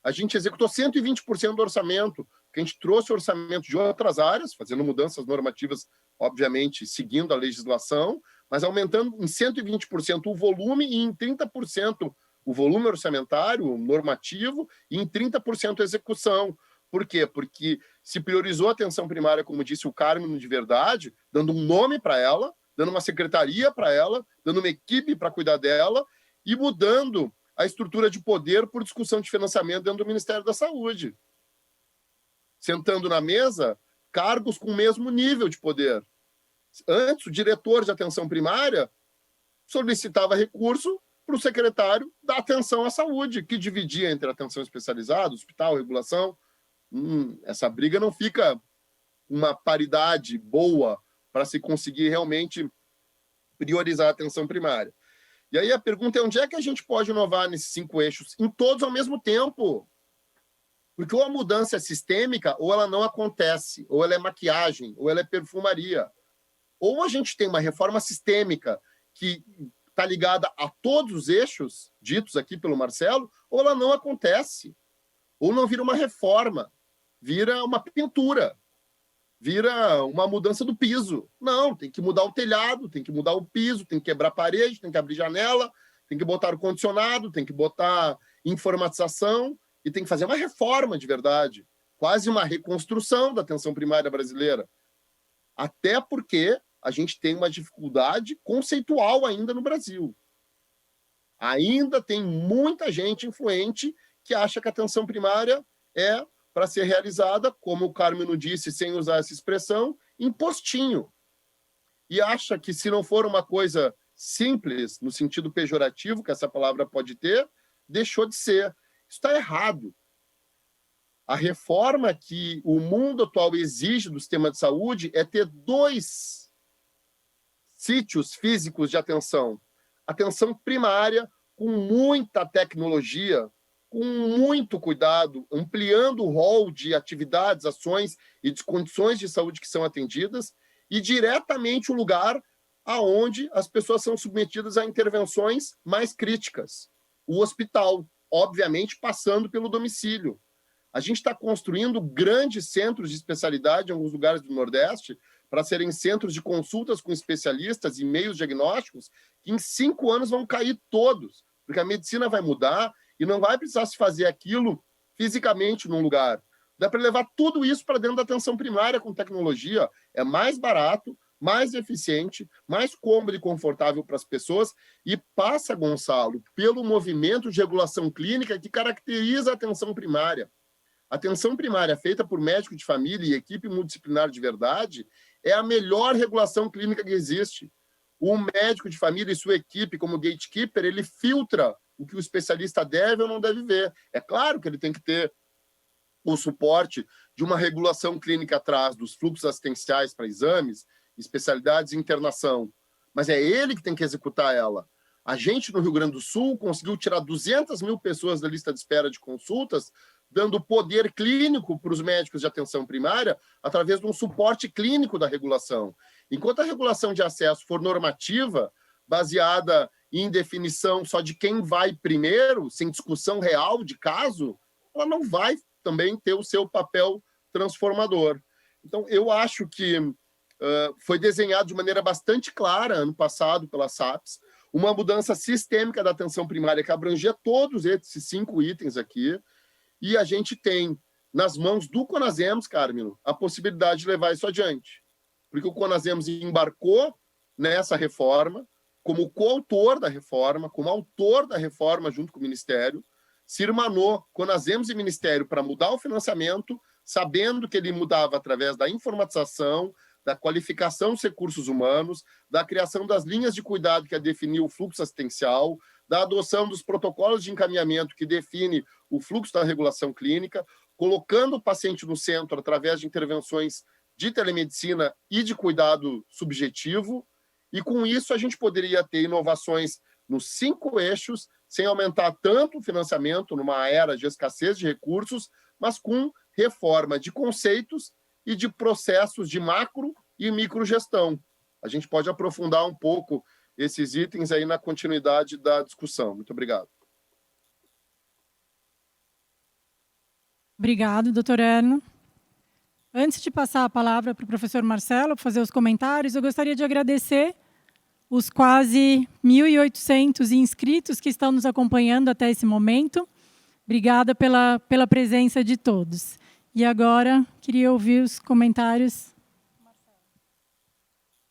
A gente executou 120% do orçamento, porque a gente trouxe o orçamento de outras áreas, fazendo mudanças normativas, obviamente, seguindo a legislação, mas aumentando em 120% o volume e em 30% o volume orçamentário, normativo, e em 30% a execução. Por quê? Porque se priorizou a atenção primária, como disse o Carmen, de verdade, dando um nome para ela, dando uma secretaria para ela, dando uma equipe para cuidar dela e mudando a estrutura de poder por discussão de financiamento dentro do Ministério da Saúde. Sentando na mesa cargos com o mesmo nível de poder. Antes, o diretor de atenção primária solicitava recurso para o secretário da atenção à saúde, que dividia entre atenção especializada, hospital, regulação. Essa briga não fica uma paridade boa para se conseguir realmente priorizar a atenção primária. E aí a pergunta é, onde é que a gente pode inovar nesses 5 eixos? Em todos ao mesmo tempo. Porque ou a mudança é sistêmica, ou ela não acontece, ou ela é maquiagem, ou ela é perfumaria. Ou a gente tem uma reforma sistêmica que está ligada a todos os eixos ditos aqui pelo Marcelo, ou ela não acontece. Ou não vira uma reforma, vira uma pintura, vira uma mudança do piso. Não, tem que mudar o telhado, tem que mudar o piso, tem que quebrar a parede, tem que abrir janela, tem que botar ar-condicionado, tem que botar informatização e tem que fazer uma reforma de verdade, quase uma reconstrução da atenção primária brasileira. Até porque a gente tem uma dificuldade conceitual ainda no Brasil. Ainda tem muita gente influente que acha que a atenção primária é para ser realizada, como o Carmino disse, sem usar essa expressão, em postinho. E acha que se não for uma coisa simples, no sentido pejorativo que essa palavra pode ter, deixou de ser. Isso está errado. A reforma que o mundo atual exige do sistema de saúde é ter 2 sítios físicos de atenção. Atenção primária, com muita tecnologia, com muito cuidado, ampliando o rol de atividades, ações e de condições de saúde que são atendidas, e diretamente o lugar aonde as pessoas são submetidas a intervenções mais críticas. O hospital, obviamente, passando pelo domicílio. A gente está construindo grandes centros de especialidade em alguns lugares do Nordeste para serem centros de consultas com especialistas e meios diagnósticos que em 5 anos vão cair todos, porque a medicina vai mudar e não vai precisar se fazer aquilo fisicamente num lugar. Dá para levar tudo isso para dentro da atenção primária com tecnologia. É mais barato, mais eficiente, mais cômodo e confortável para as pessoas e passa, Gonçalo, pelo movimento de regulação clínica que caracteriza a atenção primária. A atenção primária feita por médico de família e equipe multidisciplinar de verdade é a melhor regulação clínica que existe. O médico de família e sua equipe, como gatekeeper, ele filtra o que o especialista deve ou não deve ver. É claro que ele tem que ter o suporte de uma regulação clínica atrás dos fluxos assistenciais para exames, especialidades e internação, mas é ele que tem que executar ela. A gente, no Rio Grande do Sul, conseguiu tirar 200 mil pessoas da lista de espera de consultas, dando poder clínico para os médicos de atenção primária através de um suporte clínico da regulação. Enquanto a regulação de acesso for normativa, baseada em definição só de quem vai primeiro, sem discussão real de caso, ela não vai também ter o seu papel transformador. Então, eu acho que foi desenhado de maneira bastante clara, ano passado, pela SAPS, uma mudança sistêmica da atenção primária que abrangia todos esses 5 itens aqui, e a gente tem nas mãos do Conasems, Carmelo, a possibilidade de levar isso adiante. Porque o Conasems embarcou nessa reforma, como coautor da reforma, como autor da reforma junto com o Ministério, se irmanou Conasems e Ministério para mudar o financiamento, sabendo que ele mudava através da informatização, da qualificação dos recursos humanos, da criação das linhas de cuidado que define o fluxo assistencial, da adoção dos protocolos de encaminhamento que define o fluxo da regulação clínica, colocando o paciente no centro através de intervenções de telemedicina e de cuidado subjetivo, e com isso a gente poderia ter inovações nos 5 eixos, sem aumentar tanto o financiamento numa era de escassez de recursos, mas com reforma de conceitos e de processos de macro e microgestão. A gente pode aprofundar um pouco esses itens aí na continuidade da discussão. Muito obrigado. Obrigado, doutor Erno. Antes de passar a palavra para o professor Marcelo para fazer os comentários, eu gostaria de agradecer os quase 1.800 inscritos que estão nos acompanhando até esse momento. Obrigada pela presença de todos. E agora, queria ouvir os comentários.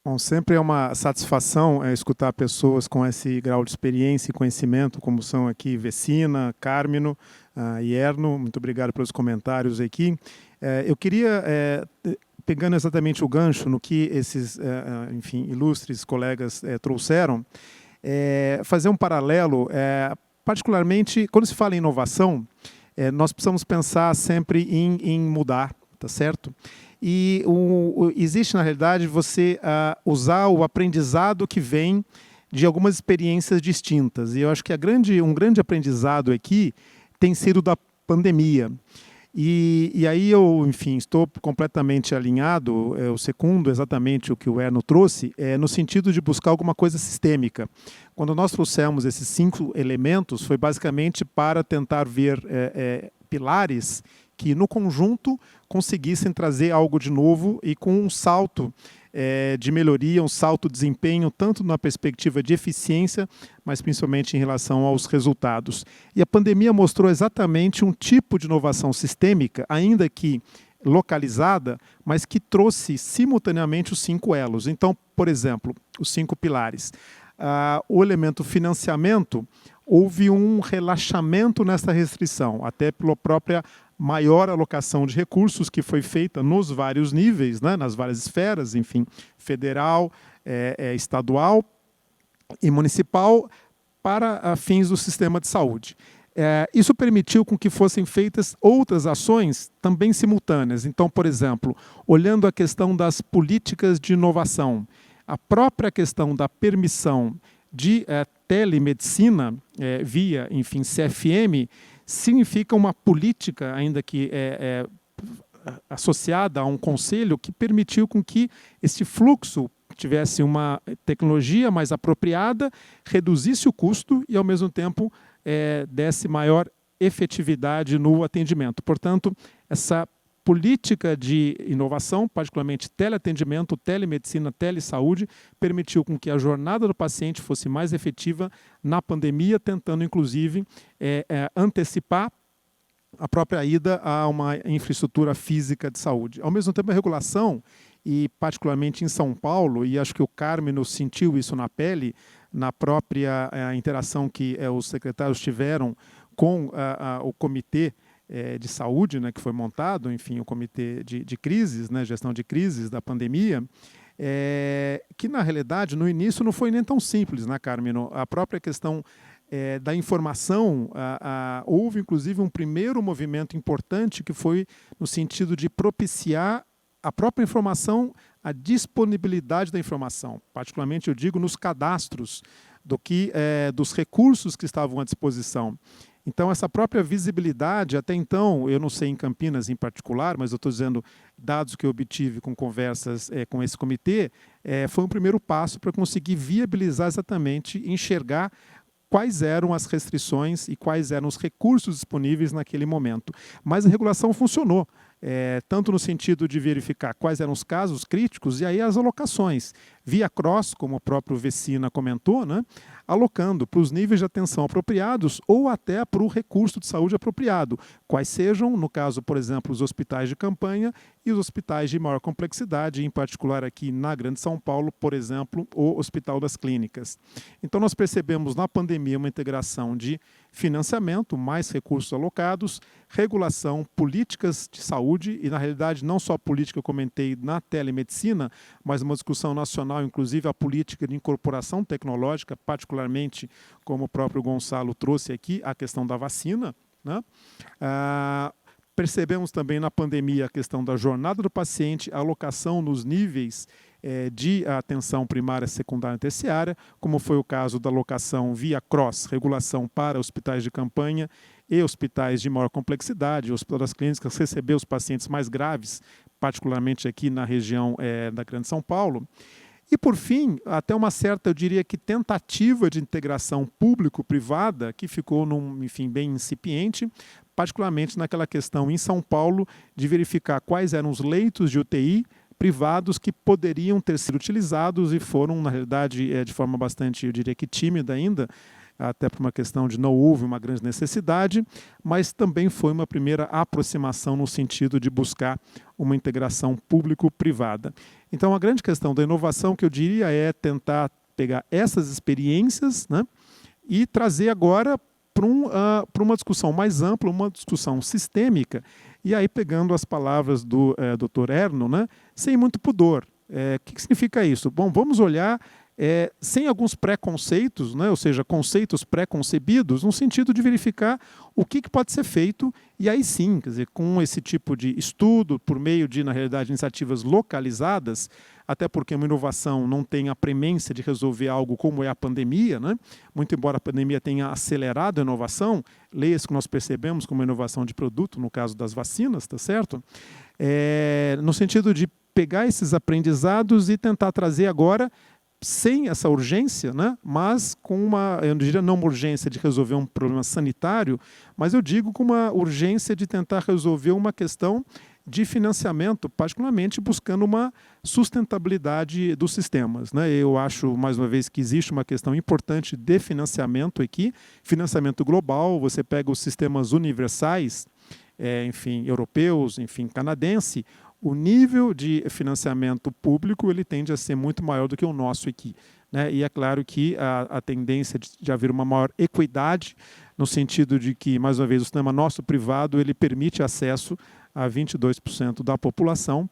Bom, sempre é uma satisfação escutar pessoas com esse grau de experiência e conhecimento, como são aqui Vecina, Carmino e Erno. Muito obrigado pelos comentários aqui. Eu queria, pegando exatamente o gancho no que esses, enfim, ilustres colegas trouxeram, fazer um paralelo, particularmente quando se fala em inovação, nós precisamos pensar sempre em mudar, tá certo? E existe, na realidade, você usar o aprendizado que vem de algumas experiências distintas. E eu acho que um grande aprendizado aqui tem sido da pandemia. E aí eu, enfim, estou completamente alinhado, eu secundo exatamente o que o Erno trouxe, no sentido de buscar alguma coisa sistêmica. Quando nós trouxemos esses 5 elementos, foi basicamente para tentar ver pilares que, no conjunto, conseguissem trazer algo de novo e com um salto de melhoria, um salto de desempenho, tanto na perspectiva de eficiência, mas principalmente em relação aos resultados. E a pandemia mostrou exatamente um tipo de inovação sistêmica, ainda que localizada, mas que trouxe simultaneamente os 5 elos. Então, por exemplo, os 5 pilares. O elemento financiamento, houve um relaxamento nessa restrição, até pela própria maior alocação de recursos que foi feita nos vários níveis, né, nas várias esferas, enfim, federal, estadual e municipal, para fins do sistema de saúde. Isso permitiu com que fossem feitas outras ações também simultâneas. Então, por exemplo, olhando a questão das políticas de inovação, a própria questão da permissão de telemedicina via, enfim, CFM, significa uma política, ainda que associada a um conselho, que permitiu com que esse fluxo tivesse uma tecnologia mais apropriada, reduzisse o custo e, ao mesmo tempo, desse maior efetividade no atendimento. Portanto, essa política de inovação, particularmente teleatendimento, telemedicina, telesaúde, permitiu com que a jornada do paciente fosse mais efetiva na pandemia, tentando, inclusive, antecipar a própria ida a uma infraestrutura física de saúde. Ao mesmo tempo, a regulação, e particularmente em São Paulo, e acho que o Carmino sentiu isso na pele, na própria interação que os secretários tiveram com o comitê de saúde, né, que foi montado, enfim, o comitê de crises, né, gestão de crises da pandemia, que, na realidade, no início não foi nem tão simples, né, Carmino? A própria questão da informação, houve, inclusive, um primeiro movimento importante que foi no sentido de propiciar a própria informação, a disponibilidade da informação. Particularmente, eu digo, nos cadastros dos recursos que estavam à disposição. Então, essa própria visibilidade, até então, eu não sei em Campinas em particular, mas eu estou dizendo dados que eu obtive com conversas com esse comitê, foi um primeiro passo para conseguir viabilizar exatamente, enxergar quais eram as restrições e quais eram os recursos disponíveis naquele momento. Mas a regulação funcionou, tanto no sentido de verificar quais eram os casos críticos e aí as alocações, via cross, como o próprio Vecina comentou, né, alocando para os níveis de atenção apropriados ou até para o recurso de saúde apropriado, quais sejam, no caso, por exemplo, os hospitais de campanha e os hospitais de maior complexidade, em particular aqui na Grande São Paulo, por exemplo, o Hospital das Clínicas. Então, nós percebemos na pandemia uma integração de financiamento, mais recursos alocados, regulação, políticas de saúde e, na realidade, não só a política que eu comentei na telemedicina, mas uma discussão nacional, inclusive a política de incorporação tecnológica, particularmente, como o próprio Gonçalo trouxe aqui, a questão da vacina, né? Percebemos também na pandemia a questão da jornada do paciente, a alocação nos níveis de atenção primária, secundária e terciária, como foi o caso da alocação via cross, regulação para hospitais de campanha e hospitais de maior complexidade, o Hospital das Clínicas recebeu os pacientes mais graves, particularmente aqui na região da Grande São Paulo. E, por fim, até uma certa, eu diria que tentativa de integração público-privada, que ficou, enfim, bem incipiente, particularmente naquela questão em São Paulo de verificar quais eram os leitos de UTI privados que poderiam ter sido utilizados e foram, na realidade, de forma bastante, eu diria que tímida ainda, até por uma questão de não houve uma grande necessidade, mas também foi uma primeira aproximação no sentido de buscar uma integração público-privada. Então, a grande questão da inovação, que eu diria, é tentar pegar essas experiências, né, e trazer agora para uma discussão mais ampla, uma discussão sistêmica, e aí pegando as palavras do Dr. Erno, né, sem muito pudor. O que significa isso? Bom, vamos olhar sem alguns preconceitos, né, ou seja, conceitos pré-concebidos, no sentido de verificar o que pode ser feito, e aí sim, quer dizer, com esse tipo de estudo, por meio de, na realidade, iniciativas localizadas, até porque uma inovação não tem a premência de resolver algo como é a pandemia, né? Muito embora a pandemia tenha acelerado a inovação, leia-se que nós percebemos como inovação de produto, no caso das vacinas, tá certo? No sentido de pegar esses aprendizados e tentar trazer agora, sem essa urgência, né? Mas com uma, eu diria não uma urgência de resolver um problema sanitário, mas eu digo com uma urgência de tentar resolver uma questão de financiamento, particularmente buscando uma sustentabilidade dos sistemas, né? Eu acho, mais uma vez, que existe uma questão importante de financiamento aqui, financiamento global, você pega os sistemas universais, enfim, europeus, enfim, canadense, o nível de financiamento público ele tende a ser muito maior do que o nosso aqui, né? E é claro que a tendência de haver uma maior equidade, no sentido de que, mais uma vez, o sistema nosso privado ele permite acesso a 22% da população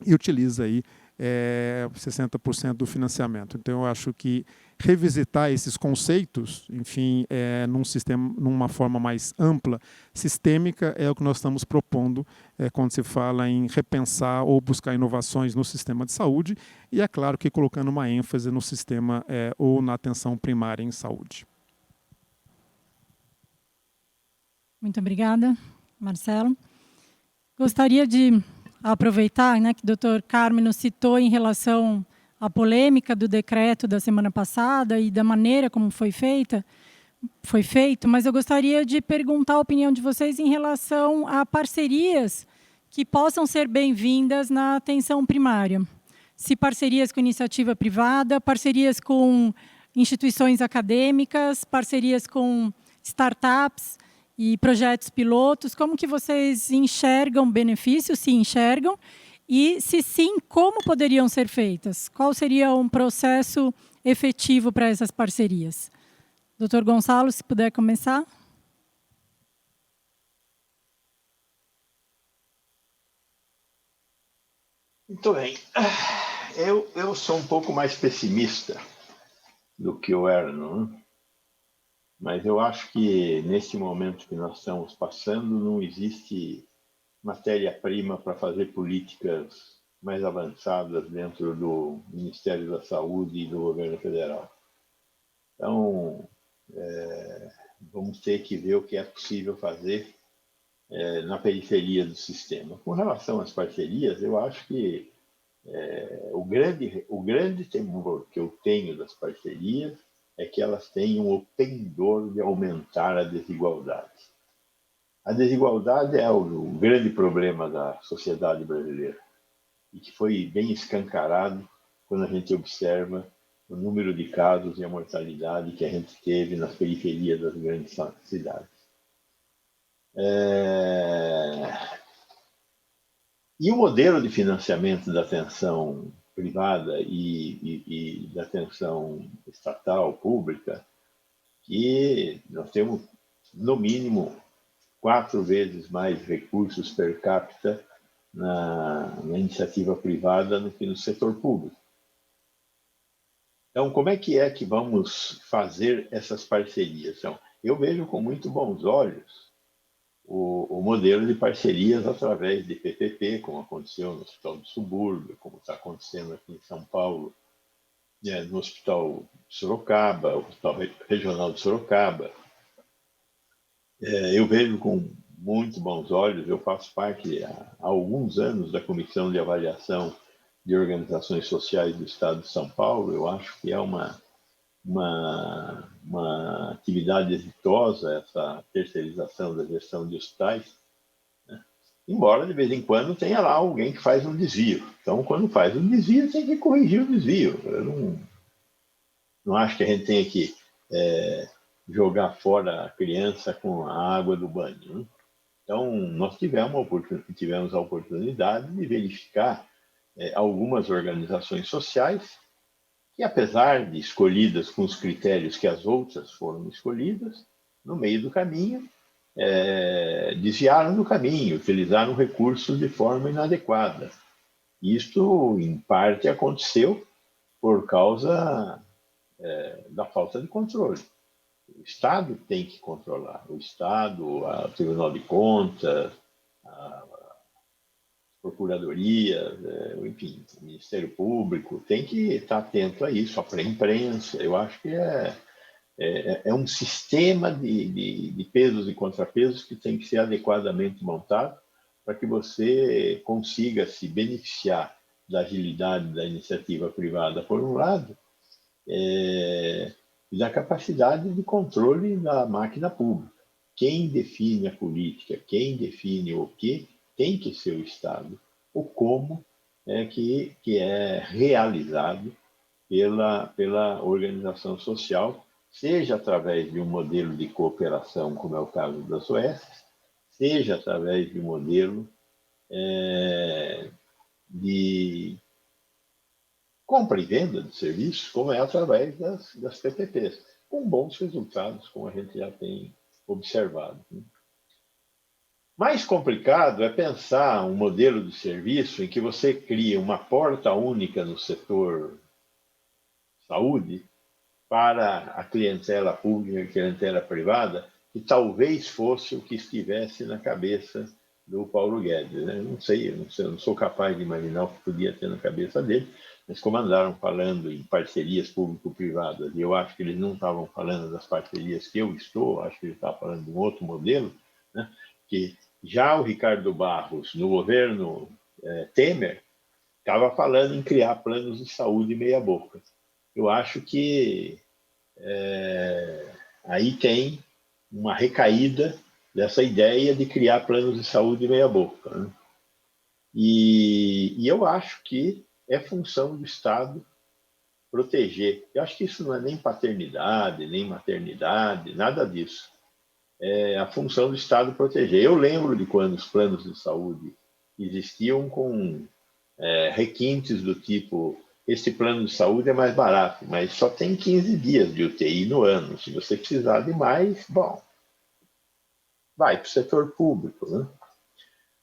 e utiliza aí 60% do financiamento. Então, eu acho que revisitar esses conceitos, enfim, num sistema, numa forma mais ampla, sistêmica, é o que nós estamos propondo quando se fala em repensar ou buscar inovações no sistema de saúde e, é claro, que colocando uma ênfase no sistema ou na atenção primária em saúde. Muito obrigada, Marcelo. Gostaria de aproveitar, né, que o Dr. Carmino citou em relação à polêmica do decreto da semana passada e da maneira como foi feito, mas eu gostaria de perguntar a opinião de vocês em relação a parcerias que possam ser bem-vindas na atenção primária. Se parcerias com iniciativa privada, parcerias com instituições acadêmicas, parcerias com startups e projetos pilotos, como que vocês enxergam benefícios, se enxergam, e se sim, como poderiam ser feitas? Qual seria um processo efetivo para essas parcerias? Dr. Gonçalo, se puder começar. Muito bem. Eu sou um pouco mais pessimista do que o Erno, né? Mas eu acho que nesse momento que nós estamos passando não existe matéria-prima para fazer políticas mais avançadas dentro do Ministério da Saúde e do governo federal. Então, vamos ter que ver o que é possível fazer na periferia do sistema. Com relação às parcerias, eu acho que o grande temor que eu tenho das parcerias é que elas tenham o pendor de aumentar a desigualdade. A desigualdade é o grande problema da sociedade brasileira e que foi bem escancarado quando a gente observa o número de casos e a mortalidade que a gente teve nas periferias das grandes cidades. E o modelo de financiamento da atenção privada e da atenção estatal, pública, que nós temos, no mínimo, 4 vezes mais recursos per capita na iniciativa privada do que no setor público. Então, como é que vamos fazer essas parcerias? Então, eu vejo com muito bons olhos o modelo de parcerias através de PPP, como aconteceu no Hospital do Subúrbio, como está acontecendo aqui em São Paulo, no Hospital de Sorocaba, o Hospital Regional de Sorocaba. Eu vejo com muito bons olhos, eu faço parte há alguns anos da Comissão de Avaliação de Organizações Sociais do Estado de São Paulo. Eu acho que é uma atividade exitosa essa terceirização da gestão de hospitais, né? Embora de vez em quando tenha lá alguém que faz um desvio. Então, quando faz um desvio, tem que corrigir o desvio. Eu não acho que a gente tenha que jogar fora a criança com a água do banho, né? Então, nós tivemos a oportunidade de verificar algumas organizações sociais que, apesar de escolhidas com os critérios que as outras foram escolhidas, no meio do caminho, desviaram do caminho, utilizaram recursos de forma inadequada. Isto, em parte, aconteceu por causa da falta de controle. O Estado tem que controlar. O Estado, o Tribunal de Contas, a Procuradoria, enfim, o Ministério Público, tem que estar atento a isso, a imprensa. Eu acho que é um sistema de pesos e contrapesos que tem que ser adequadamente montado para que você consiga se beneficiar da agilidade da iniciativa privada, por um lado, e da capacidade de controle da máquina pública. Quem define a política, quem define o que, tem que ser o Estado. O como é que é realizado pela organização social, seja através de um modelo de cooperação, como é o caso das OS, seja através de um modelo de compra e venda de serviços, como é através das PPPs, com bons resultados, como a gente já tem observado. Mais complicado é pensar um modelo de serviço em que você cria uma porta única no setor saúde para a clientela pública e a clientela privada, que talvez fosse o que estivesse na cabeça do Paulo Guedes, né? Eu não sou capaz de imaginar o que podia ter na cabeça dele, mas como andaram falando em parcerias público-privadas, e eu acho que eles não estavam falando das parcerias que eu estou, acho que ele estava falando de um outro modelo, né? Que já o Ricardo Barros, no governo Temer, estava falando em criar planos de saúde meia-boca. Eu acho que aí tem uma recaída dessa ideia de criar planos de saúde meia-boca, né? E eu acho que é função do Estado proteger. Eu acho que isso não é nem paternidade, nem maternidade, nada disso. É a função do Estado proteger. Eu lembro de quando os planos de saúde existiam com requintes do tipo: esse plano de saúde é mais barato, mas só tem 15 dias de UTI no ano. Se você precisar de mais, bom, vai para o setor público, né?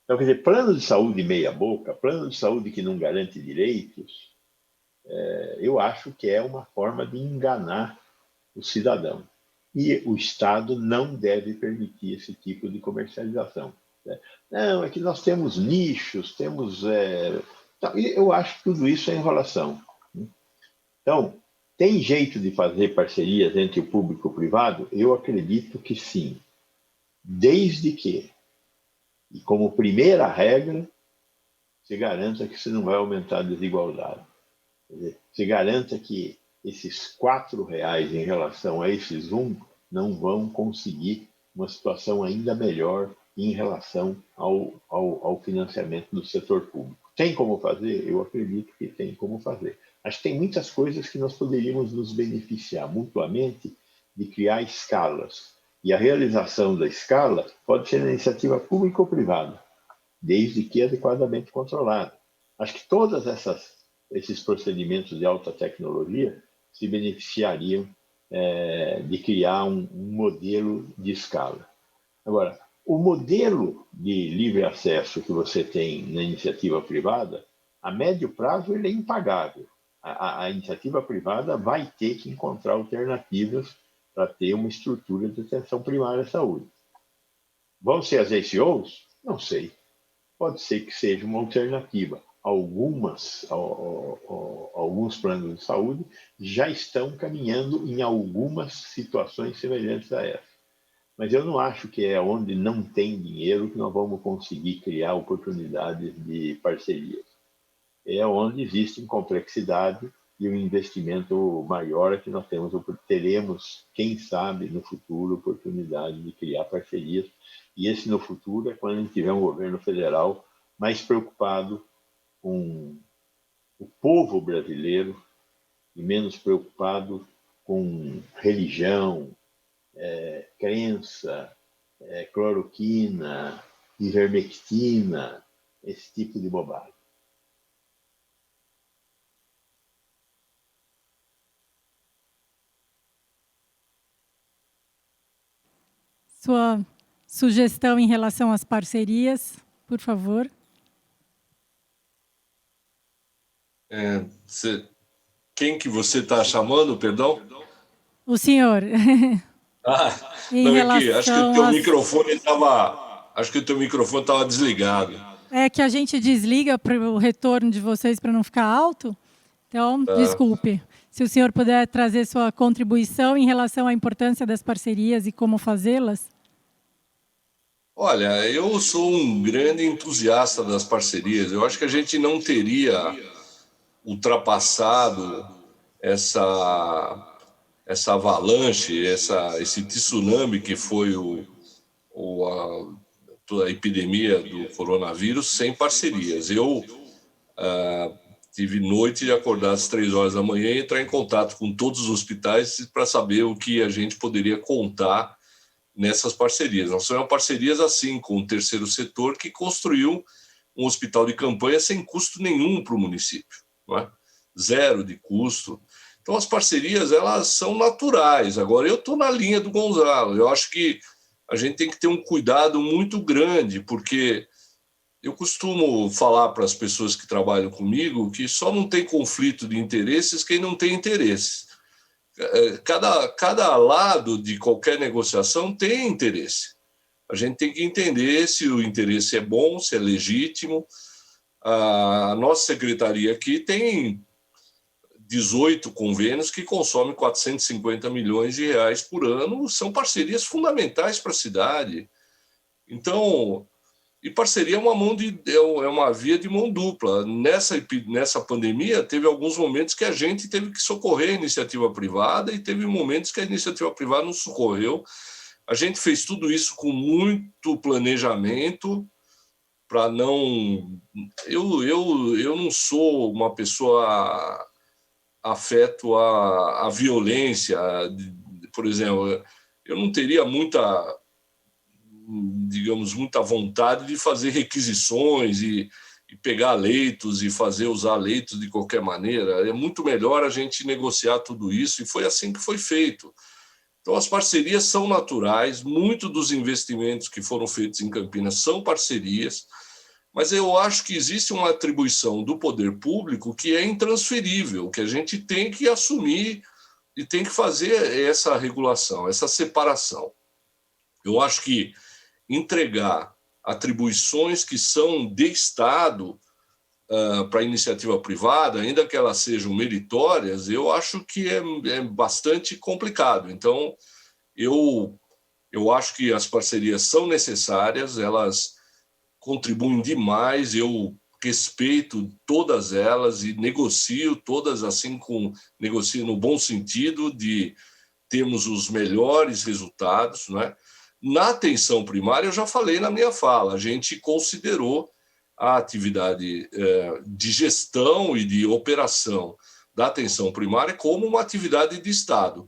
Então, quer dizer, plano de saúde meia boca, plano de saúde que não garante direitos, eu acho que é uma forma de enganar o cidadão. E o Estado não deve permitir esse tipo de comercialização. Não, é que nós temos nichos, temos... eu acho que tudo isso é enrolação. Então, tem jeito de fazer parcerias entre o público e o privado? Eu acredito que sim. Desde que, e como primeira regra, se garanta que você não vai aumentar a desigualdade. Quer dizer, se garanta que esses R$ 4 em relação a esses não vão conseguir uma situação ainda melhor em relação ao financiamento do setor público. Tem como fazer? Eu acredito que tem como fazer. Acho que tem muitas coisas que nós poderíamos nos beneficiar mutuamente de criar escalas. E a realização da escala pode ser na iniciativa pública ou privada, desde que adequadamente controlada. Acho que todos esses procedimentos de alta tecnologia se beneficiariam de criar um modelo de escala. Agora, o modelo de livre acesso que você tem na iniciativa privada, a médio prazo, ele é impagável. A iniciativa privada vai ter que encontrar alternativas para ter uma estrutura de atenção primária à saúde. Vão ser as ACOs? Não sei. Pode ser que seja uma alternativa. Alguns planos de saúde já estão caminhando em algumas situações semelhantes a essa. Mas eu não acho que é onde não tem dinheiro que nós vamos conseguir criar oportunidades de parcerias. É onde existe complexidade e um investimento maior que nós teremos, quem sabe, no futuro, oportunidade de criar parcerias. E esse no futuro é quando a gente tiver um governo federal mais preocupado com o povo brasileiro e menos preocupado com religião, crença, cloroquina, ivermectina, esse tipo de bobagem. Sua sugestão em relação às parcerias, por favor. Quem que você está chamando, perdão? O senhor. Não, é que acho que o teu microfone estava desligado. É que a gente desliga para o retorno de vocês para não ficar alto. Então, desculpe. Se o senhor puder trazer sua contribuição em relação à importância das parcerias e como fazê-las. Olha, eu sou um grande entusiasta das parcerias. Eu acho que a gente não teria ultrapassado essa avalanche, esse tsunami que foi a epidemia do coronavírus sem parcerias. Eu tive noite de acordar às 3 horas da manhã e entrar em contato com todos os hospitais para saber o que a gente poderia contar nessas parcerias. Nós temos parcerias assim com o terceiro setor que construiu um hospital de campanha sem custo nenhum para o município, não é? Zero de custo. Então as parcerias elas são naturais. Agora eu estou na linha do Gonzalo. Eu acho que a gente tem que ter um cuidado muito grande, porque eu costumo falar para as pessoas que trabalham comigo que só não tem conflito de interesses quem não tem interesse. Cada lado de qualquer negociação tem interesse. A gente tem que entender se o interesse é bom, se é legítimo. A nossa secretaria aqui tem 18 convênios que consomem 450 milhões de reais por ano. São parcerias fundamentais para a cidade. Então, e parceria é uma via de mão dupla. Nessa pandemia, teve alguns momentos que a gente teve que socorrer a iniciativa privada e teve momentos que a iniciativa privada não socorreu. A gente fez tudo isso com muito planejamento para não... Eu não sou uma pessoa afeto à violência. Por exemplo, eu não teria muita vontade de fazer requisições e pegar leitos e usar leitos de qualquer maneira. É muito melhor a gente negociar tudo isso, e foi assim que foi feito. Então, as parcerias são naturais, muito dos investimentos que foram feitos em Campinas são parcerias. Mas eu acho que existe uma atribuição do poder público que é intransferível, que a gente tem que assumir e tem que fazer essa regulação, essa separação. Eu acho que entregar atribuições que são de Estado para a iniciativa privada, ainda que elas sejam meritórias, eu acho que é bastante complicado. Então, eu acho que as parcerias são necessárias, elas contribuem demais, eu respeito todas elas e negocio todas assim, negocio no bom sentido de termos os melhores resultados, não é? Na atenção primária, eu já falei na minha fala, a gente considerou a atividade de gestão e de operação da atenção primária como uma atividade de Estado.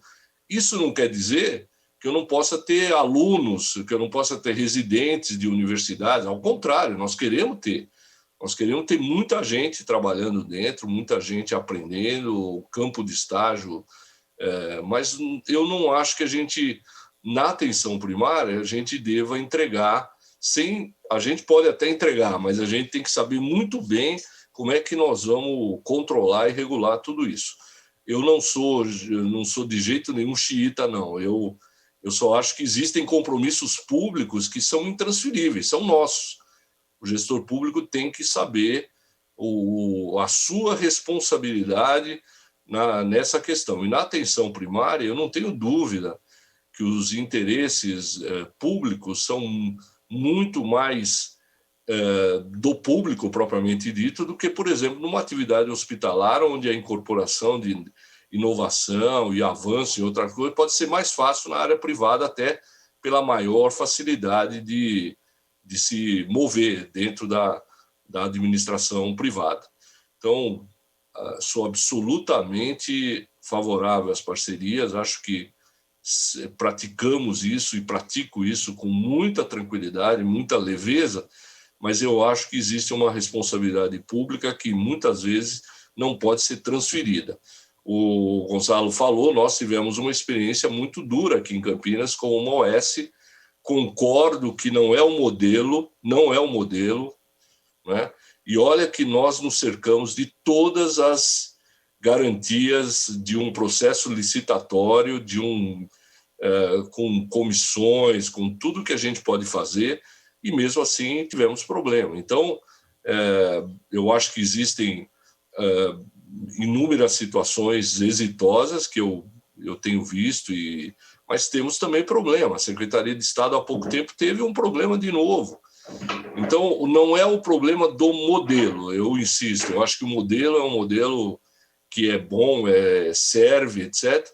Isso não quer dizer que eu não possa ter alunos, que eu não possa ter residentes de universidades, ao contrário, nós queremos ter. Nós queremos ter muita gente trabalhando dentro, muita gente aprendendo, o campo de estágio, mas eu não acho que a gente, na atenção primária, a gente deva entregar a gente pode até entregar, mas a gente tem que saber muito bem como é que nós vamos controlar e regular tudo isso. Eu não sou de jeito nenhum xiita, não. Eu só acho que existem compromissos públicos que são intransferíveis, são nossos. O gestor público tem que saber a sua responsabilidade nessa questão. E na atenção primária, eu não tenho dúvida que os interesses públicos são muito mais do público propriamente dito do que, por exemplo, numa atividade hospitalar onde a incorporação de inovação e avanço em outra coisa pode ser mais fácil na área privada, até pela maior facilidade de se mover dentro da administração privada. Então, sou absolutamente favorável às parcerias, acho que praticamos isso e pratico isso com muita tranquilidade, muita leveza, mas eu acho que existe uma responsabilidade pública que muitas vezes não pode ser transferida. O Gonçalo falou, nós tivemos uma experiência muito dura aqui em Campinas com uma OS, concordo que não é o modelo, né? E olha que nós nos cercamos de todas as garantias de um processo licitatório, com comissões, com tudo que a gente pode fazer, e mesmo assim tivemos problema. Então, eu acho que existem inúmeras situações exitosas que eu tenho visto, mas temos também problema. A Secretaria de Estado, há pouco tempo, teve um problema de novo. Então, não é o problema do modelo, eu insisto, eu acho que o modelo é um modelo que é bom, serve, etc.,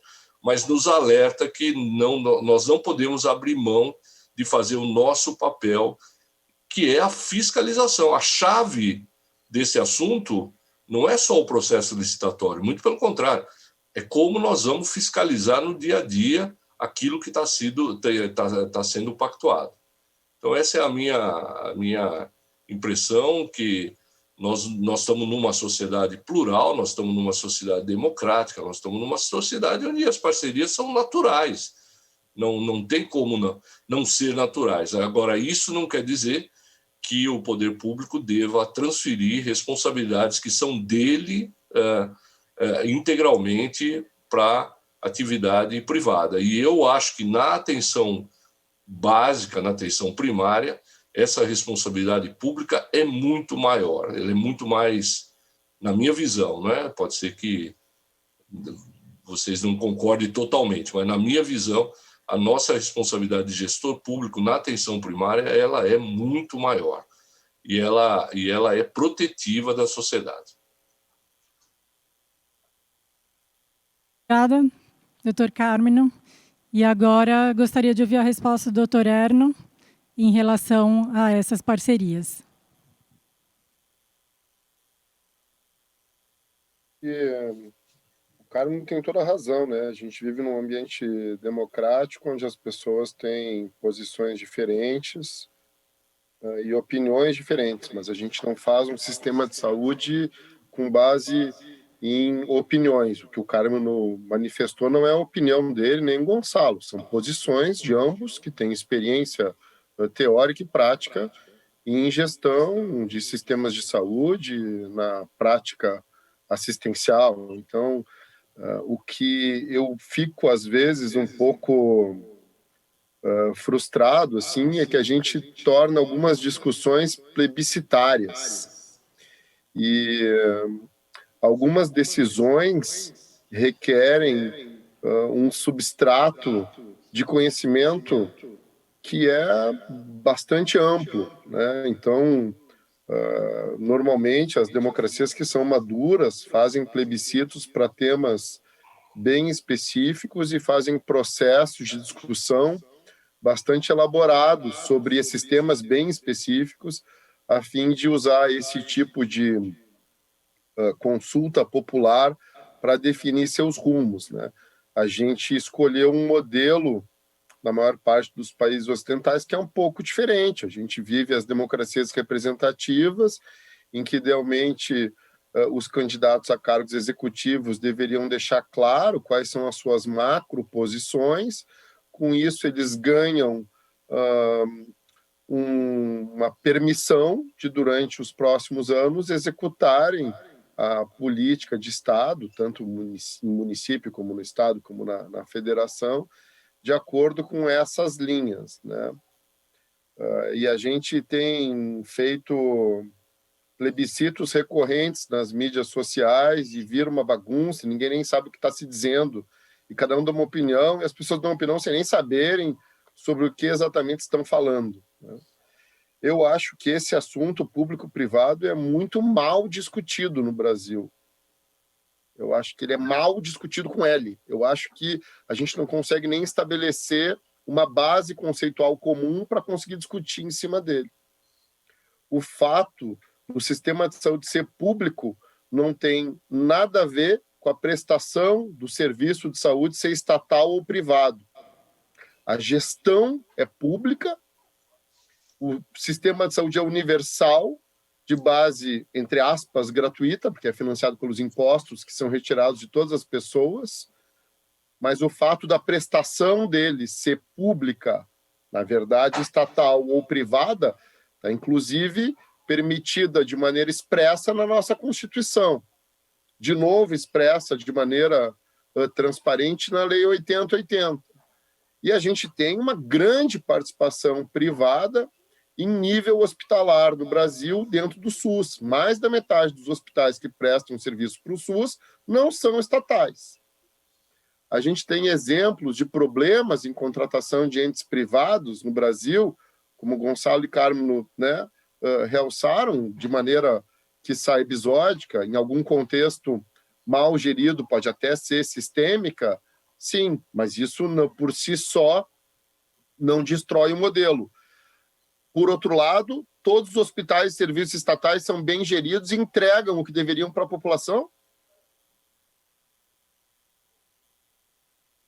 mas nos alerta que nós não podemos abrir mão de fazer o nosso papel, que é a fiscalização. A chave desse assunto não é só o processo licitatório, muito pelo contrário, é como nós vamos fiscalizar no dia a dia aquilo que está sendo pactuado. Então, essa é a minha impressão, que nós estamos numa sociedade plural, nós estamos numa sociedade democrática, nós estamos numa sociedade onde as parcerias são naturais. Não tem como não ser naturais. Agora, isso não quer dizer que o poder público deva transferir responsabilidades que são dele integralmente para a atividade privada. E eu acho que na atenção básica, na atenção primária, essa responsabilidade pública é muito maior, ela é muito mais, na minha visão, né? Pode ser que vocês não concordem totalmente, mas na minha visão, a nossa responsabilidade de gestor público na atenção primária, ela é muito maior e ela é protetiva da sociedade. Obrigada, doutor Carmino. E agora gostaria de ouvir a resposta do doutor Erno em relação a essas parcerias. O Carmino tem toda a razão, né? A gente vive num ambiente democrático onde as pessoas têm posições diferentes e opiniões diferentes, mas a gente não faz um sistema de saúde com base em opiniões. O que o Carmino manifestou não é a opinião dele nem o Gonçalo, são posições de ambos que têm experiência teórica e prática em gestão de sistemas de saúde, na prática assistencial. Então, o que eu fico, às vezes, um pouco frustrado assim, é que a gente torna algumas discussões plebiscitárias. E algumas decisões requerem um substrato de conhecimento que é bastante amplo, né? Então, normalmente, as democracias que são maduras fazem plebiscitos para temas bem específicos e fazem processos de discussão bastante elaborados sobre esses temas bem específicos, a fim de usar esse tipo de consulta popular para definir seus rumos, né? A gente escolheu um modelo na maior parte dos países ocidentais que é um pouco diferente. A gente vive as democracias representativas, em que idealmente os candidatos a cargos executivos deveriam deixar claro quais são as suas macro-posições. Com isso, eles ganham uma permissão de, durante os próximos anos, executarem a política de Estado, tanto no município como no Estado, como na federação, de acordo com essas linhas, né? E a gente tem feito plebiscitos recorrentes nas mídias sociais e vira uma bagunça, ninguém nem sabe o que está se dizendo, e cada um dá uma opinião, e as pessoas dão uma opinião sem nem saberem sobre o que exatamente estão falando, né? Eu acho que esse assunto público-privado é muito mal discutido no Brasil. Eu acho que ele é mal discutido com L. Eu acho que a gente não consegue nem estabelecer uma base conceitual comum para conseguir discutir em cima dele. O fato do sistema de saúde ser público não tem nada a ver com a prestação do serviço de saúde ser estatal ou privado. A gestão é pública, o sistema de saúde é universal, de base, entre aspas, gratuita, porque é financiado pelos impostos que são retirados de todas as pessoas, mas o fato da prestação dele ser pública, na verdade, estatal ou privada, está inclusive permitida de maneira expressa na nossa Constituição. De novo, expressa de maneira transparente na Lei 8080. E a gente tem uma grande participação privada em nível hospitalar no Brasil, dentro do SUS. Mais da metade dos hospitais que prestam serviço para o SUS não são estatais. A gente tem exemplos de problemas em contratação de entes privados no Brasil, como Gonçalo e Carmo, né, realçaram de maneira que sai episódica, em algum contexto mal gerido, pode até ser sistêmica, sim, mas isso por si só não destrói o modelo. Por outro lado, todos os hospitais e serviços estatais são bem geridos e entregam o que deveriam para a população?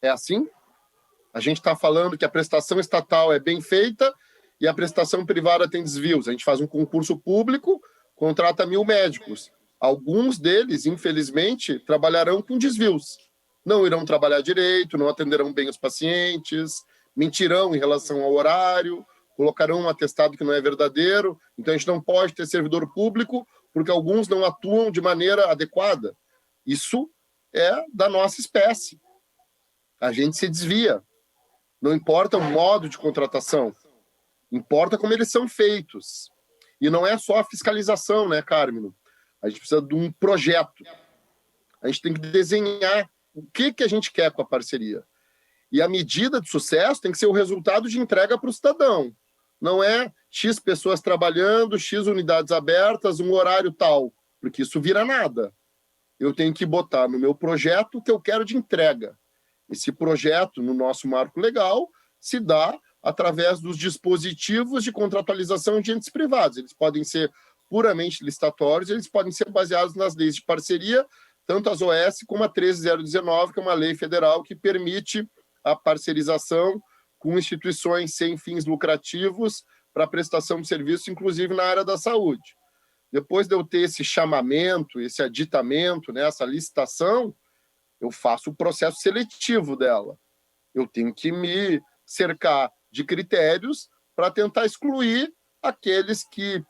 É assim? A gente está falando que a prestação estatal é bem feita e a prestação privada tem desvios. A gente faz um concurso público, contrata 1.000 médicos. Alguns deles, infelizmente, trabalharão com desvios. Não irão trabalhar direito, não atenderão bem os pacientes, mentirão em relação ao horário, colocarão um atestado que não é verdadeiro. Então, a gente não pode ter servidor público porque alguns não atuam de maneira adequada. Isso é da nossa espécie. A gente se desvia. Não importa o modo de contratação, importa como eles são feitos. E não é só a fiscalização, né, Carmino? A gente precisa de um projeto. A gente tem que desenhar o que a gente quer com a parceria. E a medida de sucesso tem que ser o resultado de entrega para o cidadão. Não é X pessoas trabalhando, X unidades abertas, um horário tal, porque isso vira nada. Eu tenho que botar no meu projeto o que eu quero de entrega. Esse projeto, no nosso marco legal, se dá através dos dispositivos de contratualização de entes privados. Eles podem ser puramente licitatórios, eles podem ser baseados nas leis de parceria, tanto as OS como a 13019, que é uma lei federal que permite a parcerização com instituições sem fins lucrativos para prestação de serviço, inclusive na área da saúde. Depois de eu ter esse chamamento, esse aditamento, né, essa licitação, eu faço o processo seletivo dela. Eu tenho que me cercar de critérios para tentar excluir aqueles que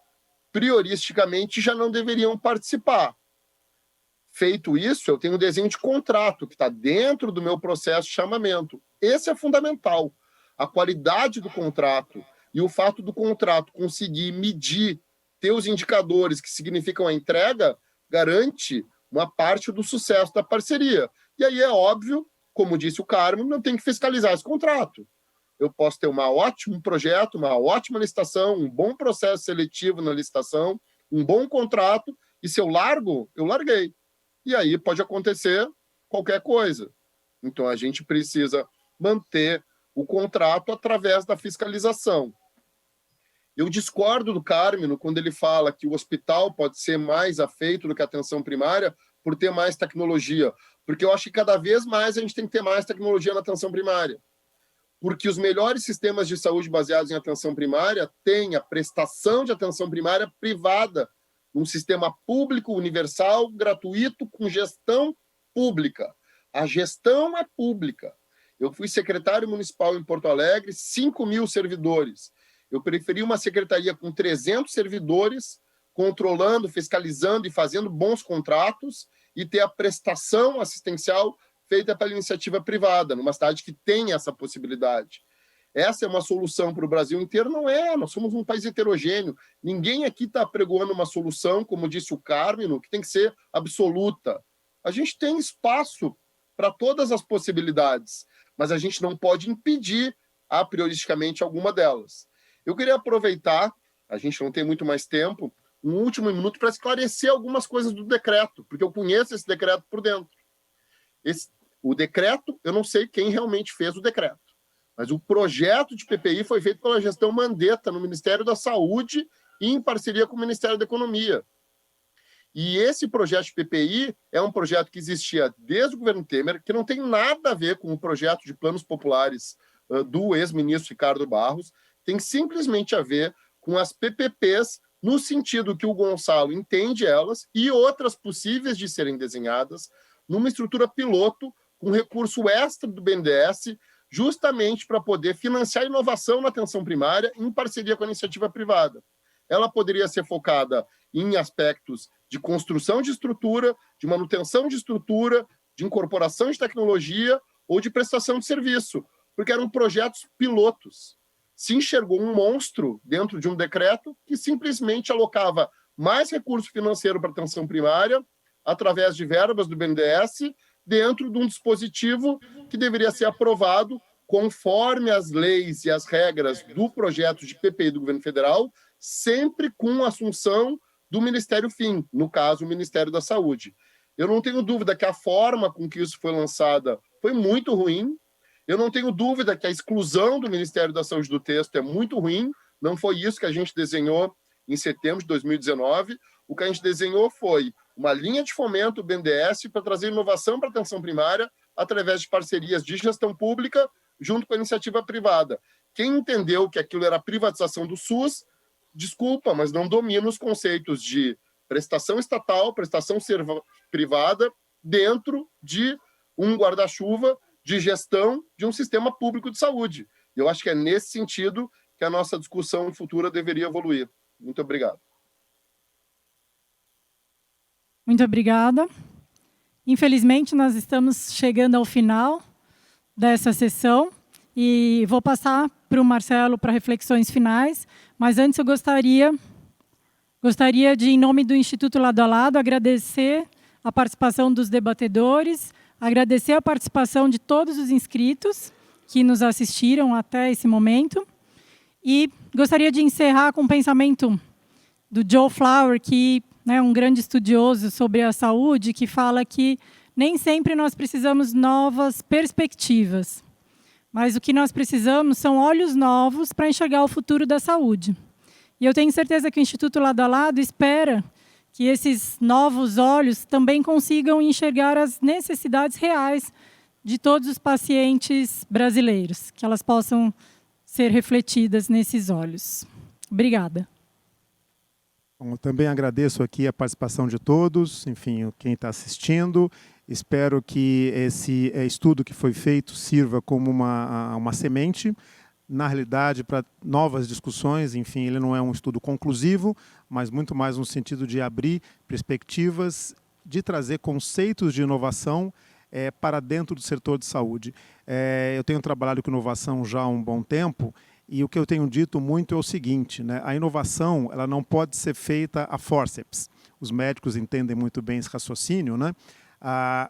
prioristicamente já não deveriam participar. Feito isso, eu tenho um desenho de contrato que está dentro do meu processo de chamamento. Esse é fundamental. A qualidade do contrato e o fato do contrato conseguir medir, ter os indicadores que significam a entrega, garante uma parte do sucesso da parceria. E aí é óbvio, como disse o Carmo, eu tenho que fiscalizar esse contrato. Eu posso ter um ótimo projeto, uma ótima licitação, um bom processo seletivo na licitação, um bom contrato, e se eu largo, eu larguei. E aí pode acontecer qualquer coisa. Então, a gente precisa manter o contrato através da fiscalização. Eu discordo do Carmino quando ele fala que o hospital pode ser mais afeito do que a atenção primária por ter mais tecnologia, porque eu acho que cada vez mais a gente tem que ter mais tecnologia na atenção primária. Porque os melhores sistemas de saúde baseados em atenção primária têm a prestação de atenção primária privada, um sistema público, universal, gratuito, com gestão pública. A gestão é pública. Eu fui secretário municipal em Porto Alegre, 5.000 servidores. Eu preferi uma secretaria com 300 servidores, controlando, fiscalizando e fazendo bons contratos, e ter a prestação assistencial feita pela iniciativa privada, numa cidade que tem essa possibilidade. Essa é uma solução para o Brasil inteiro? Não é, nós somos um país heterogêneo. Ninguém aqui está apregoando uma solução, como disse o Carmino, que tem que ser absoluta. A gente tem espaço para todas as possibilidades, mas a gente não pode impedir, a prioristicamente, alguma delas. Eu queria aproveitar, a gente não tem muito mais tempo, um último minuto para esclarecer algumas coisas do decreto, porque eu conheço esse decreto por dentro. O decreto, eu não sei quem realmente fez o decreto, mas o projeto de PPI foi feito pela gestão Mandetta, no Ministério da Saúde, e em parceria com o Ministério da Economia. E esse projeto de PPI é um projeto que existia desde o governo Temer, que não tem nada a ver com o projeto de planos populares do ex-ministro Ricardo Barros, tem simplesmente a ver com as PPPs, no sentido que o Gonçalo entende elas, e outras possíveis de serem desenhadas, numa estrutura piloto, com recurso extra do BNDES, justamente para poder financiar a inovação na atenção primária em parceria com a iniciativa privada. Ela poderia ser focada em aspectos de construção de estrutura, de manutenção de estrutura, de incorporação de tecnologia ou de prestação de serviço, porque eram projetos pilotos. Se enxergou um monstro dentro de um decreto que simplesmente alocava mais recurso financeiro para a atenção primária, através de verbas do BNDES, dentro de um dispositivo que deveria ser aprovado conforme as leis e as regras do projeto de PPI do governo federal, sempre com a assunção do Ministério Fim, no caso, o Ministério da Saúde. Eu não tenho dúvida que a forma com que isso foi lançada foi muito ruim. Eu não tenho dúvida que a exclusão do Ministério da Saúde do texto é muito ruim. Não foi isso que a gente desenhou em setembro de 2019. O que a gente desenhou foi uma linha de fomento do BNDES para trazer inovação para a atenção primária através de parcerias de gestão pública junto com a iniciativa privada. Quem entendeu que aquilo era privatização do SUS, desculpa, mas não domina os conceitos de prestação estatal, prestação privada dentro de um guarda-chuva de gestão de um sistema público de saúde. Eu acho que é nesse sentido que a nossa discussão futura deveria evoluir. Muito obrigado. Muito obrigada. Infelizmente, nós estamos chegando ao final dessa sessão e vou passar para o Marcelo para reflexões finais, mas antes eu gostaria de, em nome do Instituto Lado a Lado, agradecer a participação dos debatedores, agradecer a participação de todos os inscritos que nos assistiram até esse momento e gostaria de encerrar com um pensamento do Joe Flower, que é um grande estudioso sobre a saúde, que fala que nem sempre nós precisamos novas perspectivas, mas o que nós precisamos são olhos novos para enxergar o futuro da saúde. E eu tenho certeza que o Instituto Lado a Lado espera que esses novos olhos também consigam enxergar as necessidades reais de todos os pacientes brasileiros, que elas possam ser refletidas nesses olhos. Obrigada. Bom, eu também agradeço aqui a participação de todos, enfim, quem está assistindo. Espero que esse estudo que foi feito sirva como uma semente na realidade, para novas discussões. Enfim, ele não é um estudo conclusivo, mas muito mais no sentido de abrir perspectivas, de trazer conceitos de inovação para dentro do setor de saúde. Eu tenho trabalhado com inovação já há um bom tempo, e o que eu tenho dito muito é o seguinte, né? A inovação ela não pode ser feita a forceps. Os médicos entendem muito bem esse raciocínio, né?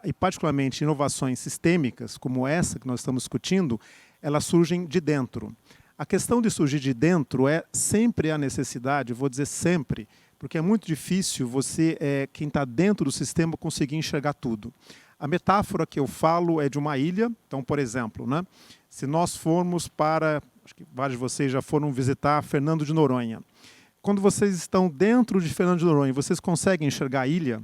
E particularmente inovações sistêmicas, como essa que nós estamos discutindo, elas surgem de dentro. A questão de surgir de dentro é sempre a necessidade, vou dizer sempre, porque é muito difícil você, quem está dentro do sistema, conseguir enxergar tudo. A metáfora que eu falo é de uma ilha. Então, por exemplo, né, se nós formos para, acho que vários de vocês já foram visitar Fernando de Noronha. Quando vocês estão dentro de Fernando de Noronha, vocês conseguem enxergar a ilha?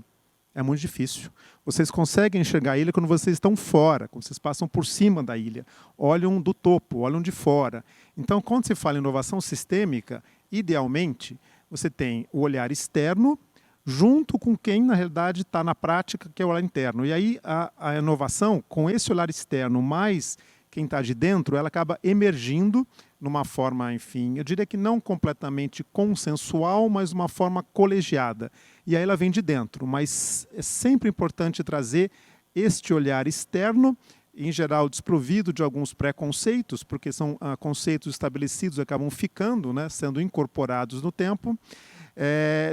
É muito difícil. Vocês conseguem enxergar a ilha quando vocês estão fora, quando vocês passam por cima da ilha. Olham do topo, olham de fora. Então, quando se fala em inovação sistêmica, idealmente, você tem o olhar externo, junto com quem, na realidade, está na prática, que é o olhar interno. E aí, a inovação, com esse olhar externo, mais quem está de dentro, ela acaba emergindo numa forma, enfim, eu diria que não completamente consensual, mas uma forma colegiada. E aí ela vem de dentro. Mas é sempre importante trazer este olhar externo, em geral desprovido de alguns preconceitos, porque são conceitos estabelecidos e acabam ficando, né, sendo incorporados no tempo,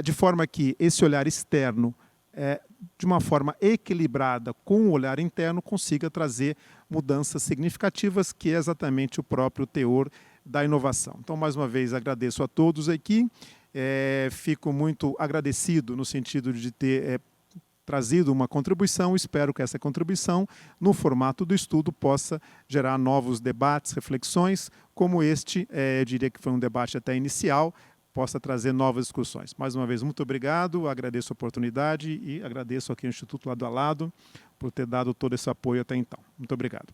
de forma que esse olhar externo, de uma forma equilibrada com o olhar interno, consiga trazer mudanças significativas, que é exatamente o próprio teor da inovação. Então, mais uma vez, agradeço a todos aqui. Fico muito agradecido no sentido de ter trazido uma contribuição. Espero que essa contribuição, no formato do estudo, possa gerar novos debates, reflexões, como este, eu diria que foi um debate até inicial, possa trazer novas discussões. Mais uma vez, muito obrigado, agradeço a oportunidade e agradeço aqui ao Instituto Lado a Lado por ter dado todo esse apoio até então. Muito obrigado.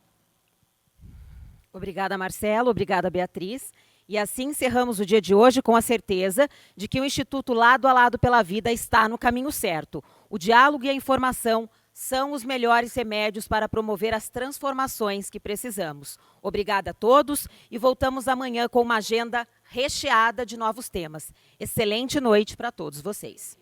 Obrigada, Marcelo. Obrigada, Beatriz. E assim encerramos o dia de hoje com a certeza de que o Instituto Lado a Lado pela Vida está no caminho certo. O diálogo e a informação são os melhores remédios para promover as transformações que precisamos. Obrigada a todos e voltamos amanhã com uma agenda recheada de novos temas. Excelente noite para todos vocês.